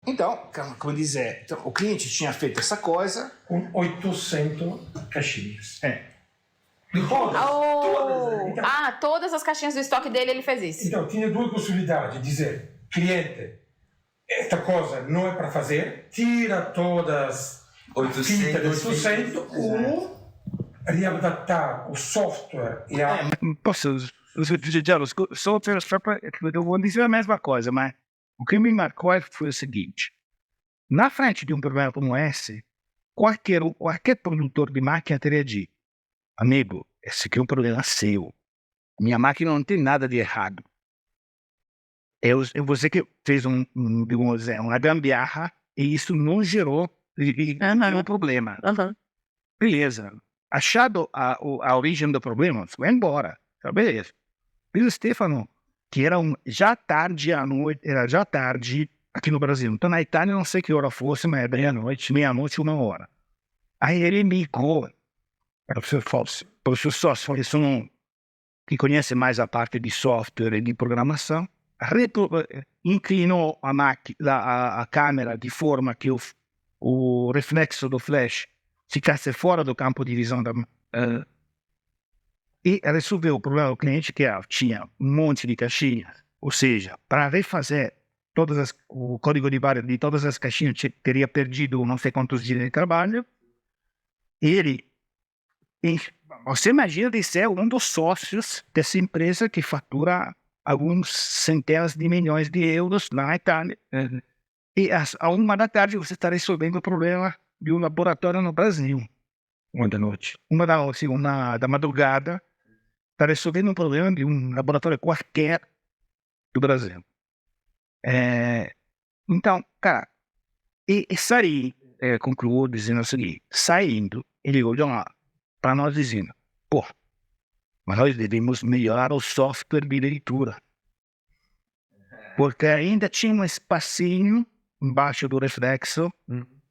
Então, come dizer, então, o cliente tinha feito essa coisa
Com 800 caixinhas.
Todas as caixinhas do estoque dele ele fez isso.
Então, tinha duas possibilidades. Dizer, cliente, esta coisa não é para fazer, tira todas as fitas de 800 ou readaptar o software e a...
Posso dizer, o software, eu vou dizer a mesma coisa, mas o que me marcou foi o seguinte: na frente de um problema como esse, qualquer produtor de máquina teria dito: amigo, esse aqui é um problema seu. Minha máquina não tem nada de errado. Você que fez uma gambiarra e isso não gerou nenhum problema. Beleza. Achado a origem do problema, foi embora. Tá, beleza. E o Stefano, que era já tarde aqui no Brasil. Então na Itália, não sei que hora fosse, mas é meia-noite, 1h. Aí ele me ligou para o seu sócio, que conhece mais a parte de software e de programação, inclinou a câmera de forma que o reflexo do flash ficasse fora do campo de visão e resolveu o problema do cliente, que tinha um monte de caixinhas. Ou seja, para refazer o código de barra de todas as caixinhas, teria perdido não sei quantos dias de trabalho. Você imagina de ser um dos sócios dessa empresa que fatura alguns centenas de milhões de euros na Itália. E às 1h você está resolvendo o problema de um laboratório no Brasil. 1h, 1 da madrugada, está resolvendo um problema de um laboratório qualquer do Brasil. Então, cara, e saí, concluiu dizendo o seguinte: saindo, ele olhou lá para nós dizendo: pô, mas nós devemos melhorar o software de leitura. Porque ainda tinha um espacinho embaixo do reflexo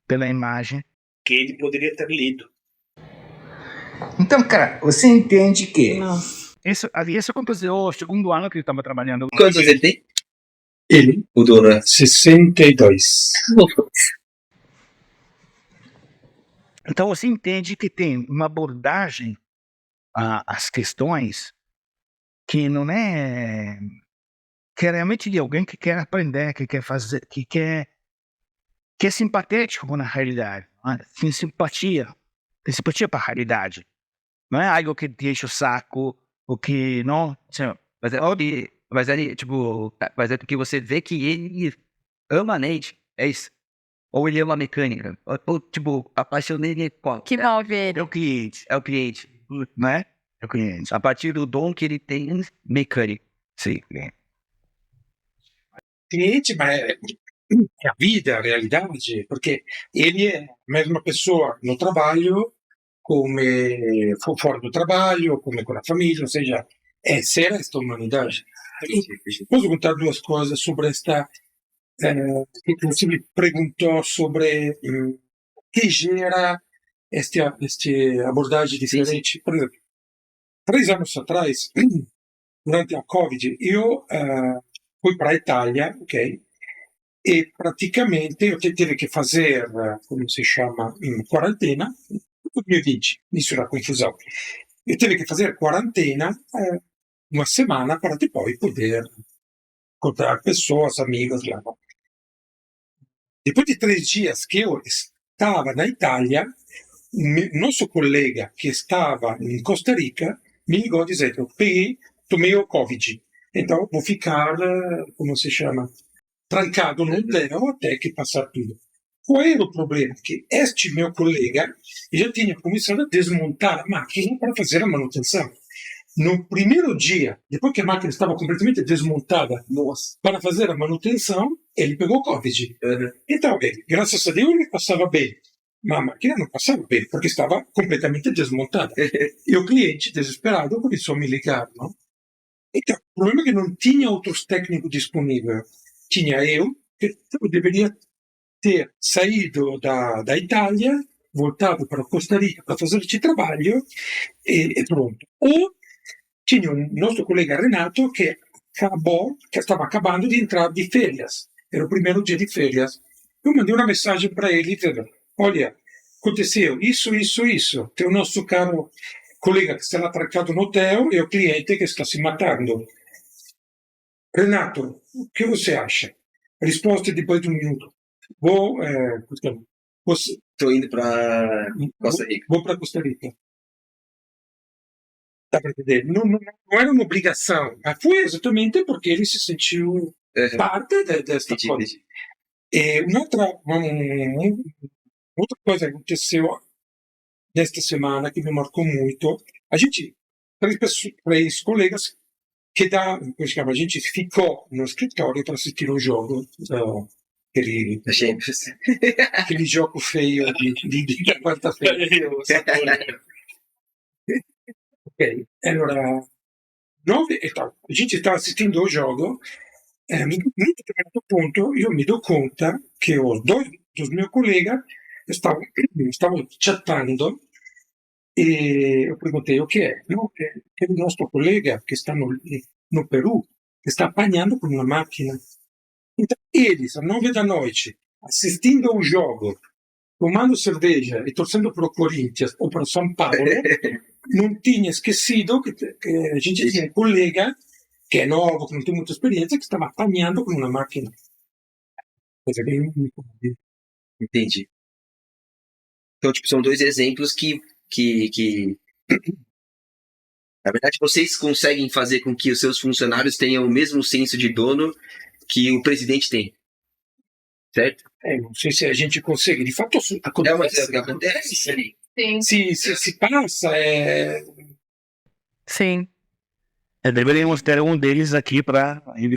pela imagem
que ele poderia ter lido.
Então, cara, você entende que...
Isso aconteceu o segundo ano que ele estava trabalhando.
Quantos ele tem?
Ele,
O dono.
62.
Então você entende que tem uma abordagem às questões que não é... que é realmente de alguém que quer aprender, que quer fazer, que é simpatético na realidade. Tem simpatia para a realidade. Não é algo que te enche o saco, ou que não...
Mas é porque você vê que ele ama a lente, é isso. Ou ele ama a mecânica. Ou a paixão dele é qual?
Que move ele.
É o cliente.
É o cliente.
Não é? É o cliente.
A partir do dom que ele tem mecânico.
Sim.
Cliente, mas é a vida, a realidade, porque ele é a mesma pessoa no trabalho, come fora do trabalho, come com a família, ou seja, ser esta humanidade. Posso contar duas coisas sobre esta... que você me perguntou sobre o que gera esta abordagem diferente. Por exemplo, 3 anos atrás, durante a Covid, eu fui para a Itália, ok? E praticamente eu tive que fazer, como se chama, quarantena, 2020, isso era confusão. Eu tive que fazer quarantena uma semana para depois poder encontrar pessoas, amigos lá. Depois de 3 dias que eu estava na Itália, o nosso colega que estava em Costa Rica me ligou dizendo: peguei, tomei o Covid, então vou ficar, como se chama, trancado no hotel até que passar tudo. Qual era o problema? Que este meu colega já tinha começado a desmontar a máquina para fazer a manutenção. No primeiro dia, depois que a máquina estava completamente desmontada para fazer a manutenção, ele pegou Covid. Então, ele, graças a Deus, ele passava bem. Mas a máquina não passava bem, porque estava completamente desmontada. E o cliente, desesperado, começou a me ligar. Não? Então, o problema é que não tinha outros técnicos disponíveis. Tinha eu, que deveria ter saído da Itália, voltado para Costa Rica para fazer este trabalho, e pronto. Ou tinha um nosso colega Renato que estava acabando de entrar de férias. Era o primeiro dia de férias. Eu mandei uma mensagem para ele dizendo: olha, aconteceu isso. Tem o nosso caro colega que está lá trancado no hotel e o cliente que está se matando. Renato, o que você acha? Risposta depois de 1 minuto.
Estou indo para Costa Rica.
Vou para Costa Rica. Dá para entender? Não era uma obrigação, mas foi exatamente porque ele se sentiu parte desta coisa. E outra coisa que aconteceu nesta semana que me marcou muito, a gente, 3 colegas, a gente ficou no escritório para assistir o jogo, aquele jogo feio de quarta-feira. Ok, allora, a gente estava assistindo o jogo, num determinato ponto io mi do conta che os 2 dos meus colegas estavam chattando e eu perguntei o que é. Não, é o nosso colega que está no Peru, que está apanhando com uma máquina. Então, eles, às 9 da noite, assistindo ao jogo, tomando cerveja e torcendo para o Corinthians ou para o São Paulo, não tinha esquecido que a gente tinha um colega que é novo, que não tem muita experiência, que estava apanhando com uma máquina. Coisa bem...
Entendi. Então, tipo, são 2 exemplos que na verdade, vocês conseguem fazer com que os seus funcionários tenham o mesmo senso de dono que o presidente tem. Certo?
Não sei se a gente consegue. De fato,
É uma coisa que acontece.
Sim.
Se passa,
Sim.
Deveríamos ter um deles aqui para ele.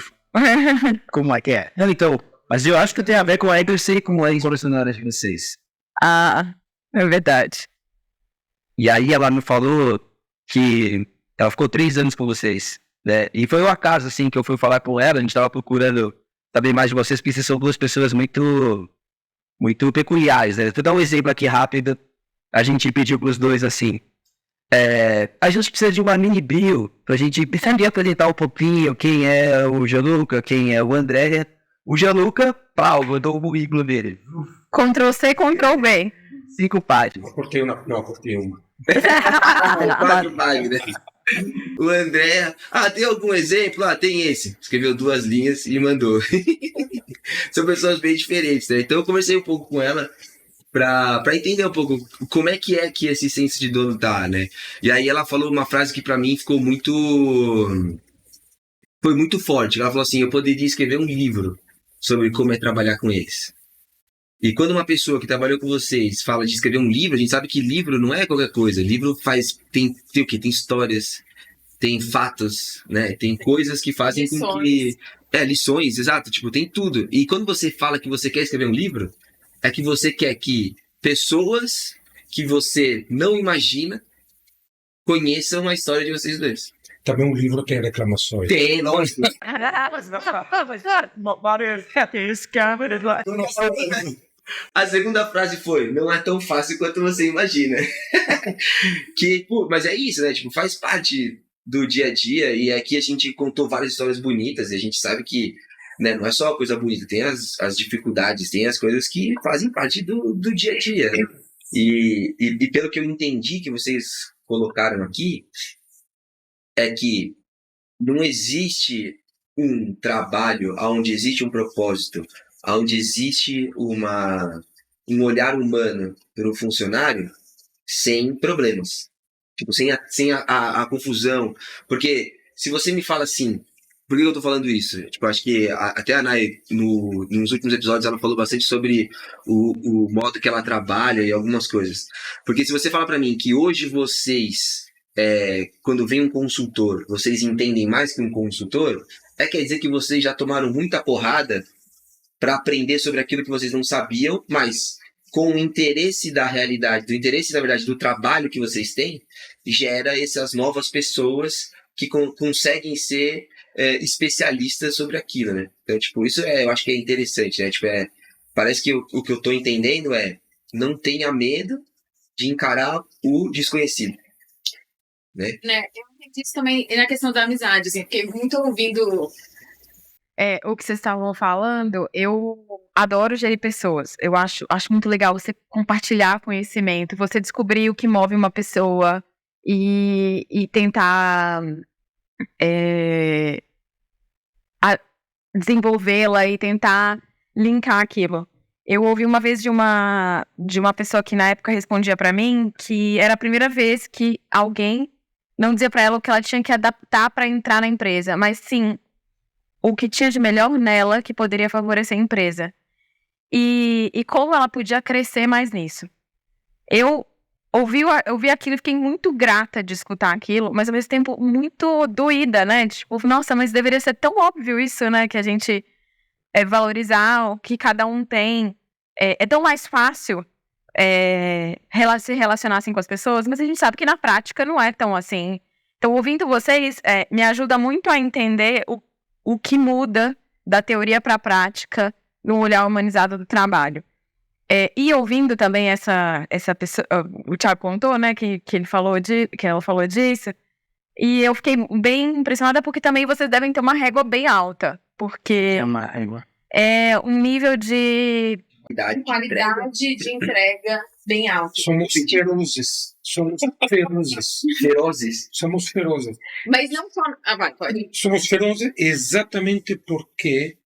Como é que é?
Não, então, mas eu acho que tem a ver com a Ederson e com a funcionária de vocês.
Ah, é verdade.
E aí ela me falou que ela ficou 3 anos com vocês, né? E foi um acaso, assim, que eu fui falar com ela, a gente tava procurando saber mais de vocês, porque vocês são 2 pessoas muito peculiares, né? Vou dar um exemplo aqui rápido. A gente pediu pros 2, assim, a gente precisa de uma mini bio pra gente precisar apresentar um pouquinho quem é o Gianluca, quem é o André. O Gianluca, mandou o currículo dele.
Ctrl+C, Ctrl+V.
5 páginas.
cortei uma.
Né? O André, tem algum exemplo? Tem esse. Escreveu 2 linhas e mandou. São pessoas bem diferentes, né? Então eu conversei um pouco com ela pra entender um pouco como é que esse senso de dono tá, né? E aí ela falou uma frase que pra mim foi muito forte. Ela falou assim: eu poderia escrever um livro sobre como é trabalhar com eles. E quando uma pessoa que trabalhou com vocês fala de escrever um livro, a gente sabe que livro não é qualquer coisa. Livro tem o quê? Tem histórias, tem fatos, né? Tem coisas que fazem com que... lições, exato. Tipo, tem tudo. E quando você fala que você quer escrever um livro, é que você quer que pessoas que você não imagina conheçam a história de vocês 2.
Também um livro tem reclamações.
Tem, lógico. A segunda frase foi: não é tão fácil quanto você imagina. Mas é isso, né? Tipo, faz parte do dia a dia. E aqui a gente contou várias histórias bonitas. E a gente sabe que, né, não é só coisa bonita. Tem as dificuldades, tem as coisas que fazem parte do dia a dia, né? E pelo que eu entendi que vocês colocaram aqui, é que não existe um trabalho onde existe um propósito, onde existe um olhar humano para o funcionário sem problemas. Tipo, sem a confusão. Porque se você me fala assim, por que eu tô falando isso? Tipo, acho que até a Nay, nos últimos episódios, ela falou bastante sobre o modo que ela trabalha e algumas coisas. Porque se você fala para mim que hoje vocês, quando vem um consultor, vocês entendem mais que um consultor, quer dizer que vocês já tomaram muita porrada para aprender sobre aquilo que vocês não sabiam, mas com o interesse da realidade, do interesse, na verdade, do trabalho que vocês têm, gera essas novas pessoas que conseguem ser especialistas sobre aquilo, né? Então, tipo, isso eu acho que é interessante, né? Tipo, parece que o que eu tô entendendo não tenha medo de encarar o desconhecido, né?
Eu entendi isso também na questão da amizade, assim, fiquei muito ouvindo o que vocês estavam falando. Eu adoro gerir pessoas. Eu acho muito legal você compartilhar conhecimento, você descobrir o que move uma pessoa e tentar desenvolvê-la e tentar linkar aquilo. Eu ouvi uma vez de uma pessoa que na época respondia pra mim que era a primeira vez que alguém não dizia pra ela o que ela tinha que adaptar pra entrar na empresa, mas sim o que tinha de melhor nela que poderia favorecer a empresa. E como ela podia crescer mais nisso. Eu ouvi aquilo e fiquei muito grata de escutar aquilo, mas ao mesmo tempo muito doída, né? Tipo, nossa, mas deveria ser tão óbvio isso, né? Que a gente valorizar o que cada um tem. É tão mais fácil se relacionar assim com as pessoas, mas a gente sabe que na prática não é tão assim. Então, ouvindo vocês, me ajuda muito a entender o que muda da teoria para a prática no olhar humanizado do trabalho. E ouvindo também essa pessoa, o Thiago contou, né, que ela falou disso, e eu fiquei bem impressionada porque também vocês devem ter uma régua bem alta, porque
É uma régua.
é um nível de
Qualidade
de entrega bem alto.
Somos ferozes. Somos ferozes.
ferozes.
Somos ferozes.
Mas não só... vai, pode.
Somos ferozes exatamente porque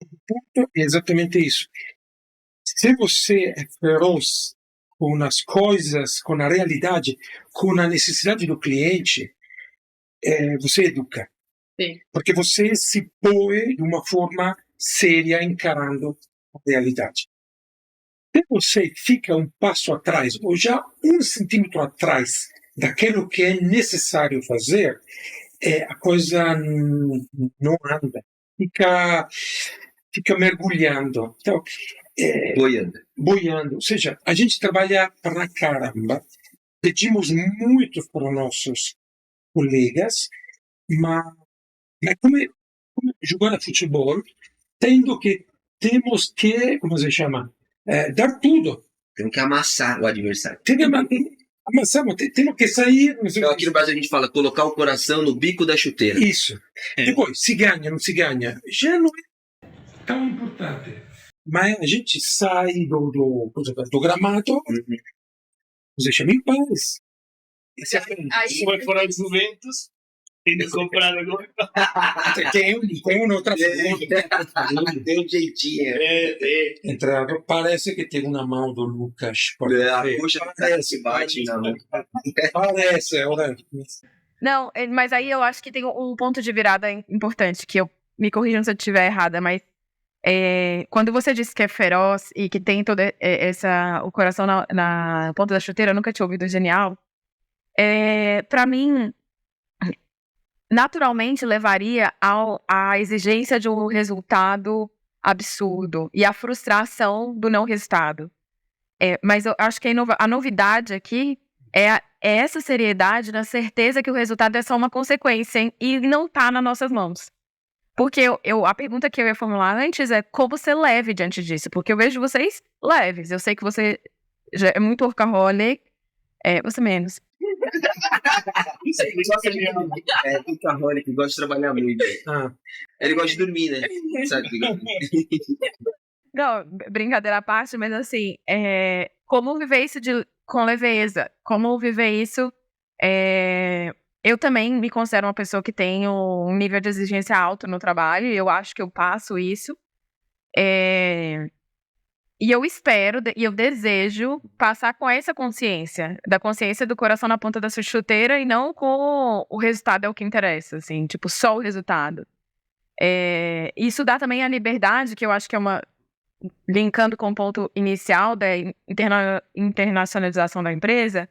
o ponto é exatamente isso. Se você é feroz com as coisas, com a realidade, com a necessidade do cliente, você educa.
Sim.
Porque você se põe de uma forma séria encarando a realidade. Se você fica um passo atrás, ou já 1 centímetro atrás daquilo que é necessário fazer, a coisa não anda. Fica mergulhando. Então, boiando. Ou seja, a gente trabalha pra caramba, pedimos muito para os nossos colegas, mas como jogar a futebol, temos que, como se chama, dar tudo.
Temos que amassar o adversário.
Amassar, temos que sair.
Então, aqui no Brasil a gente fala colocar o coração no bico da chuteira.
Isso. Depois, se ganha, não se ganha, já não é tão importante. Mas a gente sai do gramado, você chama em paz.
Se vai fora dos Juventus, tem que comprar agora.
Tem uma outra forma.
Tem um jeitinho.
Parece que tem uma mão do Lucas.
A coxa parece bate na mão.
Parece,
Não, mas aí eu acho que tem um ponto de virada importante, que me corrijam se eu estiver errada, mas quando você disse que é feroz e que tem todo o coração na ponta da chuteira, eu nunca tinha ouvido genial. Pra mim, naturalmente levaria à exigência de um resultado absurdo e à frustração do não resultado. Mas eu acho que a novidade aqui é essa seriedade na certeza que o resultado é só uma consequência, hein? E não está nas nossas mãos. Porque a pergunta que eu ia formular antes é como ser leve diante disso. Porque eu vejo vocês leves. Eu sei que você já é muito workaholic. Você menos.
É workaholic, gosta de trabalhar muito. Ele gosta de dormir, né? Sabe?
Não, brincadeira à parte, mas assim, como viver isso com leveza? Como viver isso? Eu também me considero uma pessoa que tem um nível de exigência alto no trabalho, e eu acho que eu passo isso. E eu espero, e eu desejo passar com essa consciência, da consciência do coração na ponta da sua chuteira, e não com o resultado é o que interessa, assim, tipo, só o resultado. Isso dá também a liberdade, que eu acho que é linkando com o ponto inicial da internacionalização da empresa,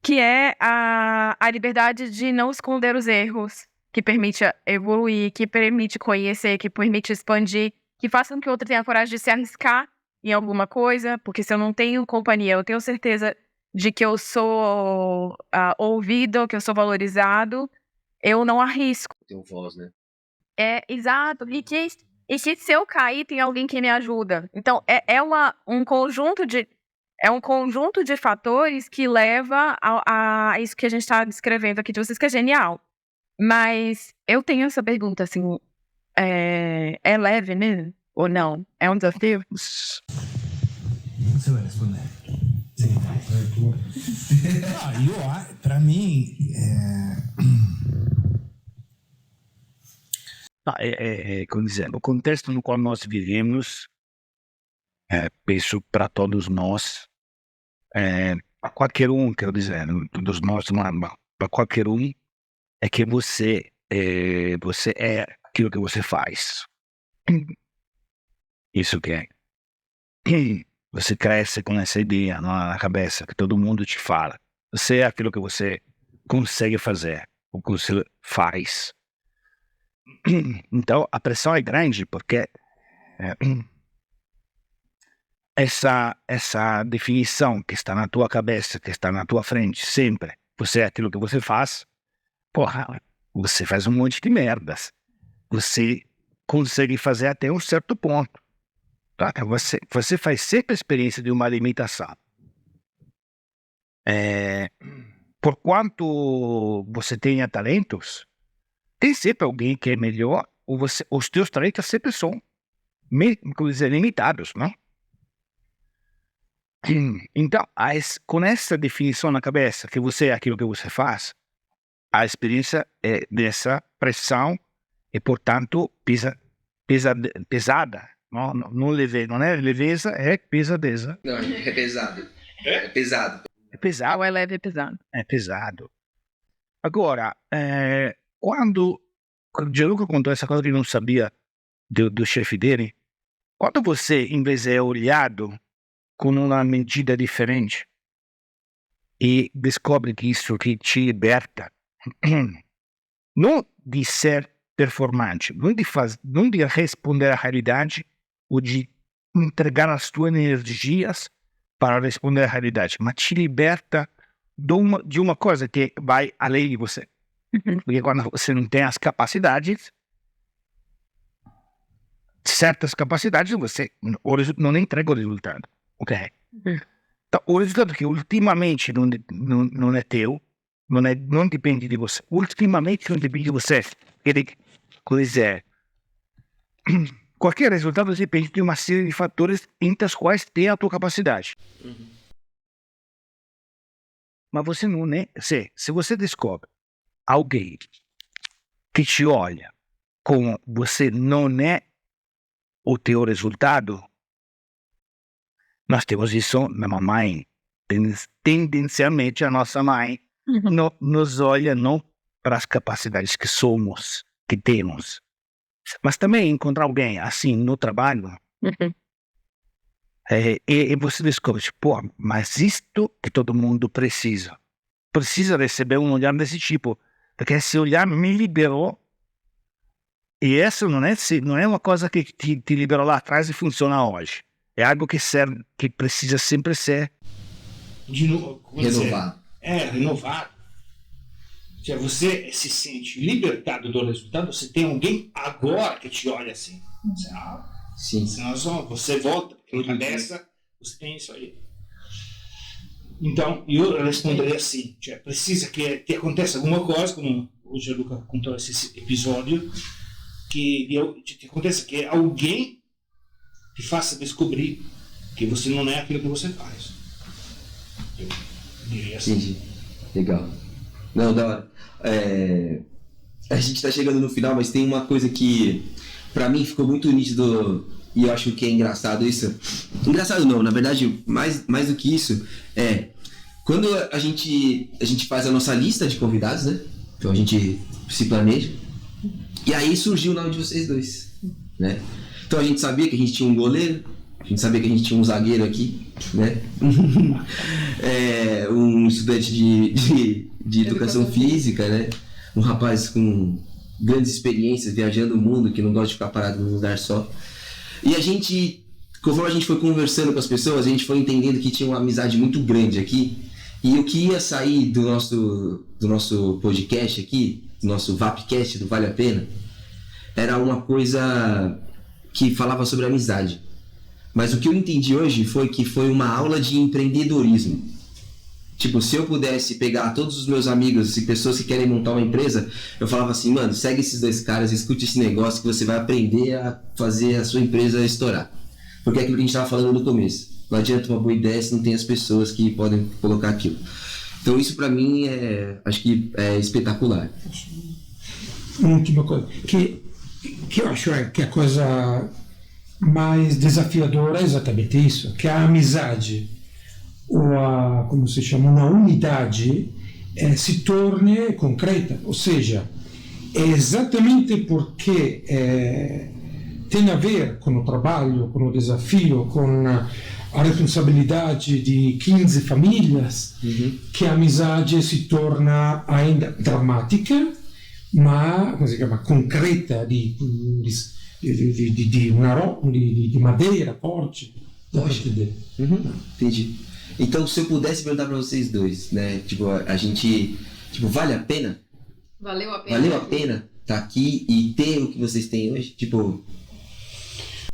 que é a liberdade de não esconder os erros, que permite evoluir, que permite conhecer, que permite expandir, que faça com que o outro tenha a coragem de se arriscar em alguma coisa, porque se eu não tenho companhia, eu tenho certeza de que eu sou ouvido, que eu sou valorizado, eu não arrisco.
Tem voz, né?
Exato. E que se eu cair, tem alguém que me ajuda. Então, um conjunto de fatores que leva a isso que a gente está descrevendo aqui de vocês, que é genial. Mas eu tenho essa pergunta, assim, é leve, né? Ou não? É um desafio?
Você vai responder? Sim, para mim,
Como dizer, o contexto no qual nós vivemos, penso para todos nós, para qualquer um, quero dizer, todos nós, para qualquer um, é que você é aquilo que você faz. Isso que é. Você cresce com essa ideia na cabeça, que todo mundo te fala. Você é aquilo que você consegue fazer, o que você faz. Então, a pressão é grande, porque essa definição que está na tua cabeça, que está na tua frente, sempre, você é aquilo que você faz, você faz um monte de merdas. Você consegue fazer até um certo ponto. Tá? Você faz sempre a experiência de uma limitação. Por quanto você tenha talentos, tem sempre alguém que é melhor, ou os teus talentos sempre são limitados, não? Então, com essa definição na cabeça, que você é aquilo que você faz, a experiência é dessa pressão e, portanto, pesada. Não é leveza, é pesadeza.
Não, é pesado. É pesado.
É pesado.
Ou é leve e pesado.
É pesado. Agora, quando o Gianluca contou essa coisa que não sabia do chefe dele, quando você, em vez de olhado com uma medida diferente e descobre que isso que te liberta, não de ser performante, não de responder à realidade ou de entregar as tuas energias para responder à realidade, mas te liberta de uma coisa que vai além de você. Porque quando você não tem as capacidades, certas capacidades, você não entrega o resultado. Ok? Então, o resultado que ultimamente não é teu, não depende de você. Ultimamente não depende de você. Qualquer resultado depende de uma série de fatores entre os quais tem a tua capacidade. Mas você não é... Se você descobre alguém que te olha como você não é o teu resultado, nós temos isso na mamãe. Tendencialmente a nossa mãe nos olha não para as capacidades que somos, que temos, mas também encontrar alguém assim no trabalho e você descobre, mas isto que todo mundo precisa receber um olhar desse tipo, porque esse olhar me liberou, e isso não é uma coisa que te liberou lá atrás e funciona hoje. É algo que precisa sempre ser
renovado.
Renovado.
Se você se sente libertado do resultado, você tem alguém agora que te olha assim.
Sim.
Senão você volta, porque na cabeça você tem isso aí. Então, eu responderia assim, precisa que aconteça alguma coisa, como o Gianluca contou esse episódio, que aconteça que alguém te faça descobrir que você não é aquilo que você faz. Eu diria assim.
Entendi. Legal. Não, da hora. A gente tá chegando no final, mas tem uma coisa que pra mim ficou muito nítido e eu acho que é engraçado isso. Engraçado não, na verdade, mais do que isso, quando a gente faz a nossa lista de convidados, né? Então a gente se planeja. E aí surgiu o nome de vocês dois, né? Então a gente sabia que a gente tinha um goleiro, a gente sabia que a gente tinha um zagueiro aqui, né? Um estudante de educação física, né? Um rapaz com grandes experiências viajando o mundo, que não gosta de ficar parado num lugar só. E a gente, conforme a gente foi conversando com as pessoas, a gente foi entendendo que tinha uma amizade muito grande aqui. E o que ia sair do nosso podcast aqui, do nosso Vapcast, do Vale a Pena, era uma coisa que falava sobre amizade. Mas o que eu entendi hoje foi que foi uma aula de empreendedorismo. Tipo, se eu pudesse pegar todos os meus amigos e pessoas que querem montar uma empresa, eu falava assim, mano, segue esses dois caras, escute esse negócio que você vai aprender a fazer a sua empresa estourar. Porque é aquilo que a gente estava falando no começo. Não adianta uma boa ideia se não tem as pessoas que podem colocar aquilo. Então isso pra mim acho que é espetacular.
Uma última coisa, que eu acho que a coisa mais desafiadora é exatamente isso, que a amizade, ou a, como se chama, uma unidade, se torne concreta. Ou seja, é exatamente porque tem a ver com o trabalho, com o desafio, com a responsabilidade de 15 famílias, que a amizade se torna ainda dramática, ma come si chiama, concreta, di madeira forte.
Entendi. Então, se eu pudesse perguntar para vocês dois, né? Tipo, a gente, tipo, vale a pena?
Valeu a pena.
Valeu a pena estar aqui e ter o que vocês têm hoje? Tipo,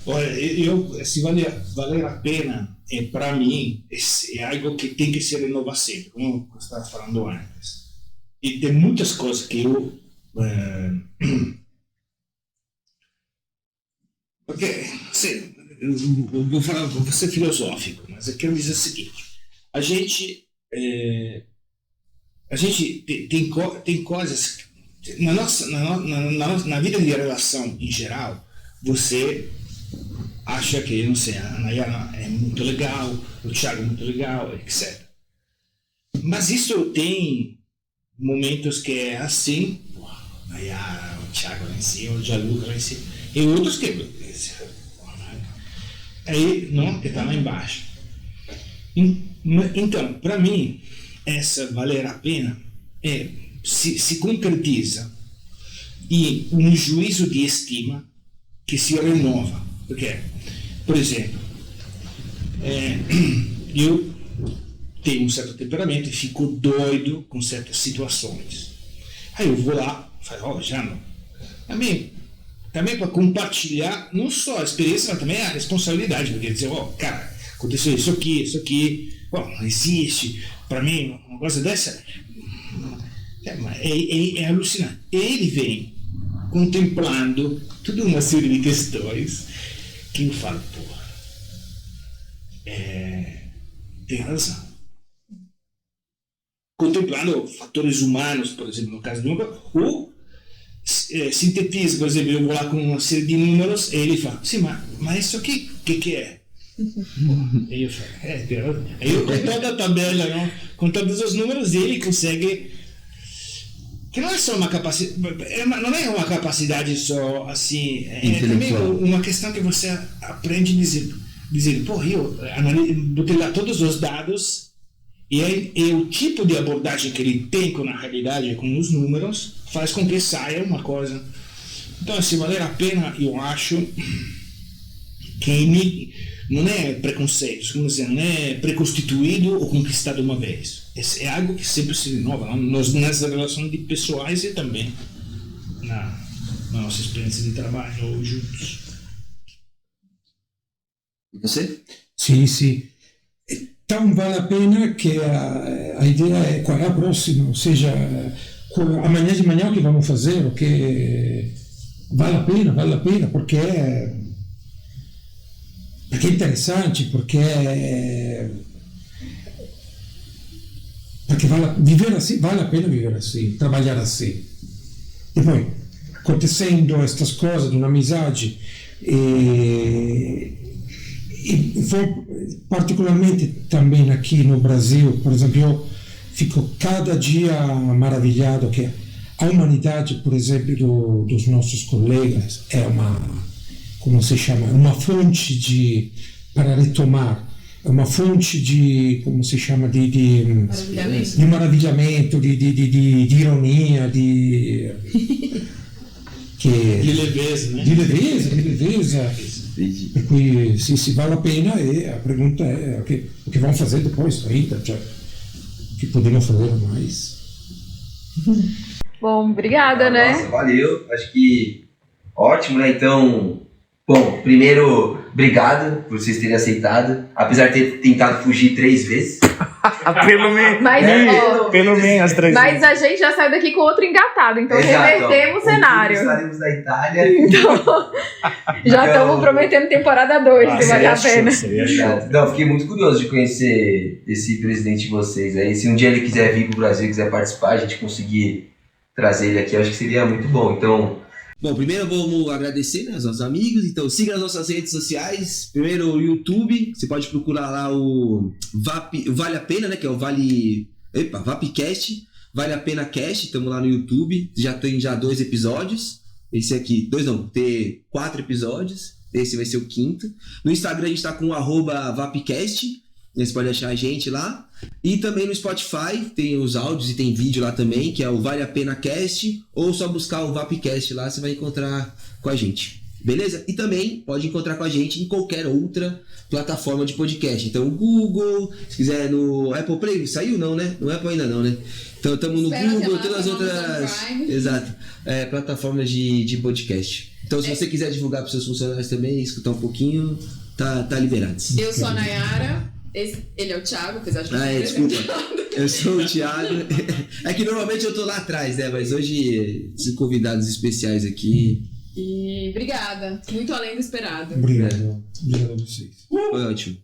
olha, se valer a pena, para mim, é algo que tem que se renovar sempre, como eu estava falando antes. E tem muitas coisas que eu... porque, assim, eu vou ser filosófico, mas eu quero dizer o seguinte: a gente tem coisas na vida de relação em geral. Você acha que, não sei, a Nayara é muito legal, o Thiago é muito legal, etc. Mas isso tem momentos que é assim, a Nayara, o Thiago lá em cima, o Gianluca lá em cima, e outros que aí, não, que está lá embaixo. Então, para mim, essa valer a pena se concretiza em um juízo de estima que se renova. Porque, por exemplo, eu tenho um certo temperamento e fico doido com certas situações. Aí eu vou lá e falo, já não. Também para compartilhar não só a experiência, mas também a responsabilidade. Porque dizer, cara, aconteceu isso aqui, não existe. Para mim, uma coisa dessa é alucinante. Ele vem contemplando toda uma série de questões que eu falo, tem razão. Contemplando fatores humanos, por exemplo, no caso de ou sintetiza, por exemplo, eu vou lá com uma série de números e ele fala, sim, mas isso aqui, o que é? Aí eu falo, aí eu com toda a tabela, não? Com todos os números, ele consegue, que não é só uma capacidade, não é uma capacidade só assim, é também uma questão que você aprende a dizer, eu botei lá todos os dados e o tipo de abordagem que ele tem com a realidade, com os números, faz com que saia uma coisa. Então, se valer a pena, eu acho que não é preconceito, como dizer, não é preconstituído ou conquistado uma vez. É algo que sempre se renova nas relações de pessoais e também na nossa experiência de trabalho juntos.
E você?
Sim. Então vale a pena que a ideia é qual é a próxima, ou seja, amanhã de manhã o que vamos fazer, o que vale a pena, porque é interessante, porque vale a pena viver assim, trabalhar assim. E poi, acontecendo estas coisas de uma amizade, particularmente também aqui no Brasil, por exemplo, eu fico cada dia maravilhado que a humanidade, por exemplo, dos nossos colegas é uma fonte para retomar, é uma fonte de maravilhamento, de ironia, de
leveza, né?
De leveza. Per cui se vale a pena, e a pergunta é o que vamos fazer depois ainda, cioè, o que podemos fazer mais.
Bom, obrigada, né?
Nossa, valeu. Acho que ótimo, né? Então, bom, primeiro, obrigado por vocês terem aceitado, apesar de ter tentado fugir 3 vezes.
Pelo menos. Pelo menos as 3
Mas a gente já saiu daqui com outro engatado, então
Exato,
revertemos o cenário.
Estaremos na Itália.
Então, já estamos prometendo temporada 2 do Vale a Pena.
Exato. Não, fiquei muito curioso de conhecer esse presidente de vocês aí. Se um dia ele quiser vir pro Brasil e quiser participar, a gente conseguir trazer ele aqui, eu acho que seria muito bom. Então, bom, primeiro vamos agradecer, né, aos nossos amigos. Então siga as nossas redes sociais. Primeiro o YouTube, você pode procurar lá o Vale a Pena, né, que é o Vapcast, Vale a Pena Cast, estamos lá no YouTube. Já tem 2 episódios. Esse aqui, 2 não, ter 4 episódios. Esse vai ser o 5º. No Instagram a gente tá com @Vapcast. Você pode achar a gente lá. E também no Spotify tem os áudios e tem vídeo lá também, que é o Vale a Pena Cast, ou só buscar o Vapcast lá, você vai encontrar com a gente. Beleza? E também pode encontrar com a gente em qualquer outra plataforma de podcast. Então o Google, se quiser no Apple Play, saiu não, né? No Apple ainda não, né? Então estamos no Google, todas as outras plataformas de podcast. Então se você quiser divulgar para seus funcionários também, escutar um pouquinho, tá liberados.
Eu sou a Nayara. Ele é o Thiago, apesar de não
desculpa. Eu sou o Thiago. É que normalmente eu tô lá atrás, né? Mas hoje, esses convidados especiais aqui.
E obrigada. Muito além do esperado.
Obrigado a vocês.
Foi ótimo.